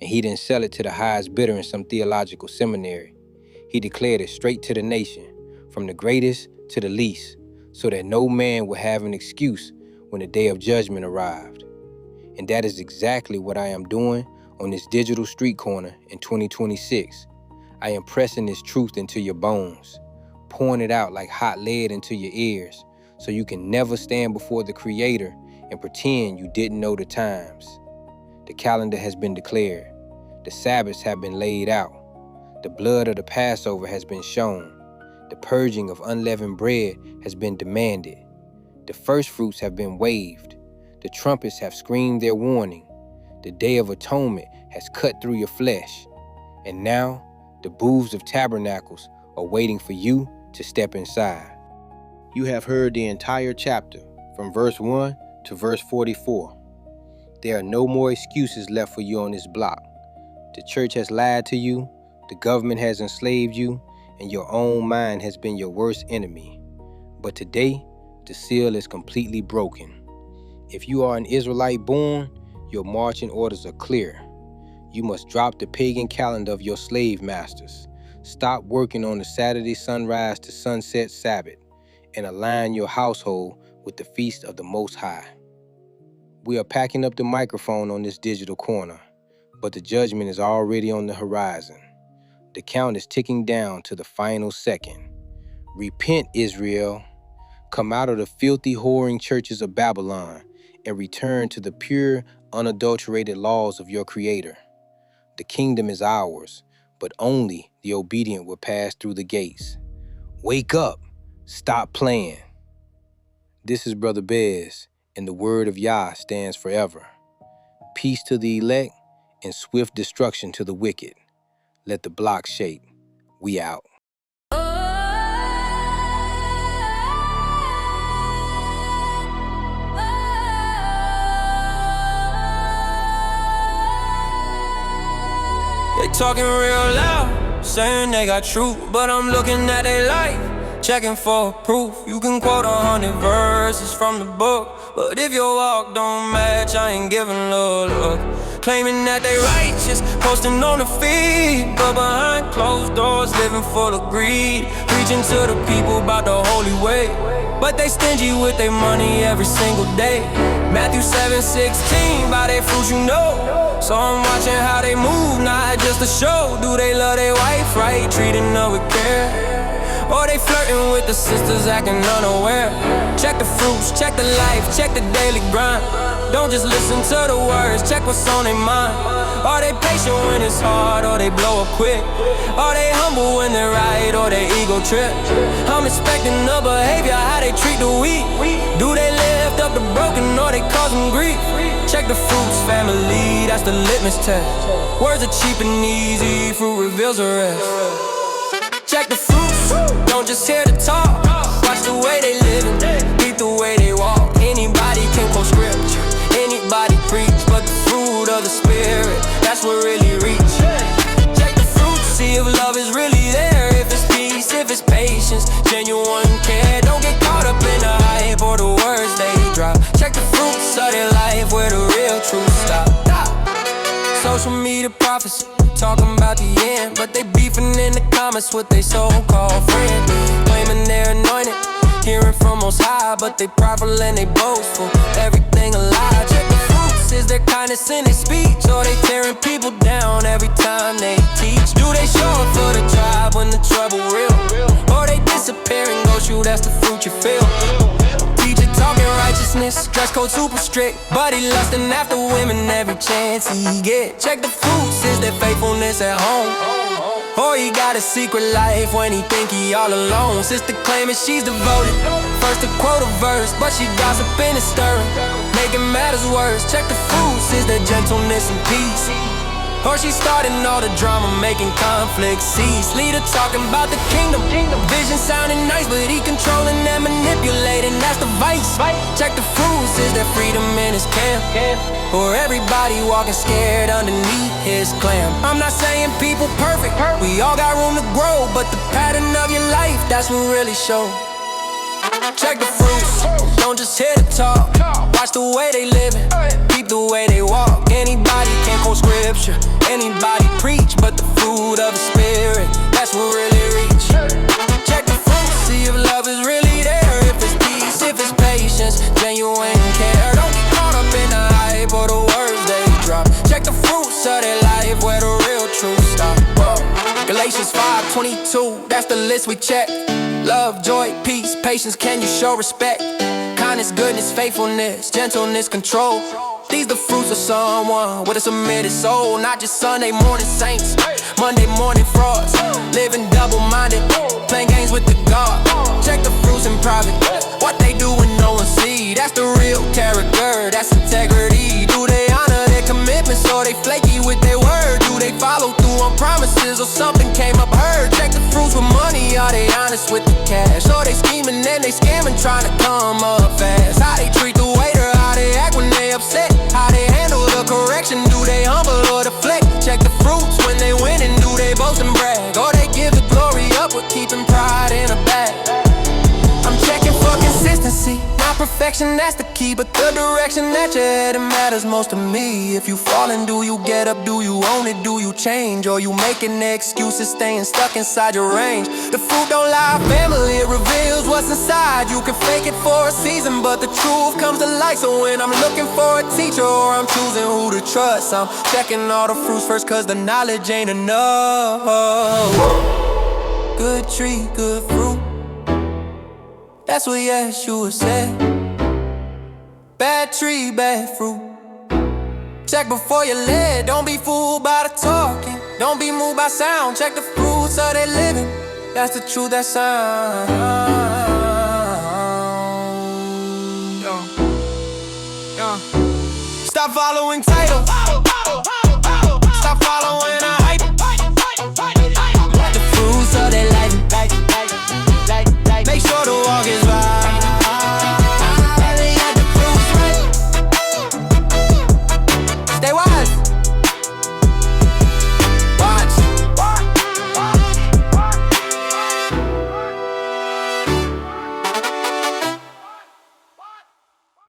and he didn't sell it to the highest bidder in some theological seminary. He declared it straight to the nation, from the greatest to the least, so that no man will have an excuse when the day of judgment arrived. And that is exactly what I am doing on this digital street corner in 2026. I am pressing this truth into your bones, pouring it out like hot lead into your ears, so you can never stand before the Creator and pretend you didn't know the times. The calendar has been declared. The Sabbaths have been laid out. The blood of the Passover has been shown. The purging of unleavened bread has been demanded. The first fruits have been waved. The trumpets have screamed their warning. The Day of Atonement has cut through your flesh. And now, the booths of tabernacles are waiting for you to step inside. You have heard the entire chapter, from verse 1 to verse 44. There are no more excuses left for you on this block. The church has lied to you, the government has enslaved you, and your own mind has been your worst enemy. But today, the seal is completely broken. If you are an Israelite born, your marching orders are clear. You must drop the pagan calendar of your slave masters. Stop working on the Saturday sunrise to sunset Sabbath and align your household with the feast of the Most High. We are packing up the microphone on this digital corner, but the judgment is already on the horizon. The count is ticking down to the final second. Repent, Israel. Come out of the filthy, whoring churches of Babylon and return to the pure, unadulterated laws of your Creator. The kingdom is ours, but only the obedient will pass through the gates. Wake up. Stop playing. This is Brother Bez, and the word of Yah stands forever. Peace to the elect and swift destruction to the wicked. Let the block shake. We out. They talking real loud, saying they got truth, but I'm looking at their life, checking for proof. You can quote 100 verses from the book, but if your walk don't match, I ain't giving a look. Claiming that they righteous, posting on the feed, but behind closed doors, living full of greed. Preaching to the people about the holy way, but they stingy with their money every single day. Matthew 7:16, by their fruits you know. So I'm watching how they move, not just a show. Do they love their wife right, treating her with care? Or they flirting with the sisters, acting unaware? Check the fruits, check the life, check the daily grind. Don't just listen to the words, check what's on their mind. Are they patient when it's hard, or they blow up quick? Are they humble when they're right, or they ego trip? I'm expecting the behavior, how they treat the weak. Do they lift up the broken, or they cause them grief? Check the fruits, family, that's the litmus test. Words are cheap and easy, fruit reveals the rest. Check the fruits, don't just hear the talk. Watch the way they living, beat the way they walk. Anybody can quote scripture, anybody preach, but the fruit of the spirit, that's what really reach. Check the fruits, see if love is really there. If it's peace, if it's patience, genuine care. Don't get caught up in the hype or the words they drop. Check the fruits of their life, where the real truth stop. Social media prophecy, talking about the end, but they beefing in the comments with they so-called friend. Claiming they're anointed, hearing from Most High, but they prideful and they boastful. Everything a lie. Check the fruits, is their kindness in their speech, or they tearing people down every time they teach? Do they show up for the tribe when the trouble real, or they disappear and go shoot? That's the fruit you feel. Teacher talking righteousness, dress code super strict, but he lusting after women every chance he get. Check the fruits, is their faithfulness at home, or he got a secret life when he think he all alone? Sister claiming she's devoted, first to quote a verse, but she gossiping and stirring, making matters worse. Check the fruits, is there gentleness and peace, or she starting all the drama, making conflict cease? Leader talking about the kingdom, vision sounding nice, but he controlling and manipulating, that's the vice. Check the fruits, is there freedom in his camp, or everybody walking scared underneath his clam? I'm not saying people perfect, we all got room to grow, but the pattern of your life, that's what really shows. Check the fruits, don't just hear the talk. Watch the way they living, keep the way they walk. Anybody can quote scripture, anybody preach, but the fruit of the spirit, that's what really reach. Check the fruits, Galatians 5:22, that's the list we check. Love, joy, peace, patience, can you show respect? Kindness, goodness, faithfulness, gentleness, control. These the fruits of someone with a submitted soul. Not just Sunday morning saints, Monday morning frauds, living double-minded, playing games with the God. Check the fruits in private, what they do when no one see. That's the real character, that's integrity. Do they honor their commitments or they flaky with their word? Do they follow through on promises or something came up heard? Check the fruits with money, are they honest with the cash? Or they scheming and they scamming, trying to come up fast? How they treat the waiter, how they act when they upset, how they handle the correction, do they humble or deflect? Check the fruits when they win and do they boast and brag? Or they give the glory up with keeping pride in a bag? I'm checking for consistency, not perfection, that's the key. But the direction that you're heading matters most to me. If you falling, do you get up? Do you own it? Do you change? Or you making excuses, staying stuck inside your range? The fruit don't lie, family, it reveals what's inside. You can fake it for a season, but the truth comes to light. So when I'm looking for a teacher or I'm choosing who to trust, I'm checking all the fruits first, cause the knowledge ain't enough. Good tree, good fruit, that's what Yeshua said. Bad tree, bad fruit. Check before you led, don't be fooled by the talking. Don't be moved by sound, check the fruits of their living. That's the truth that sound. Stop following title,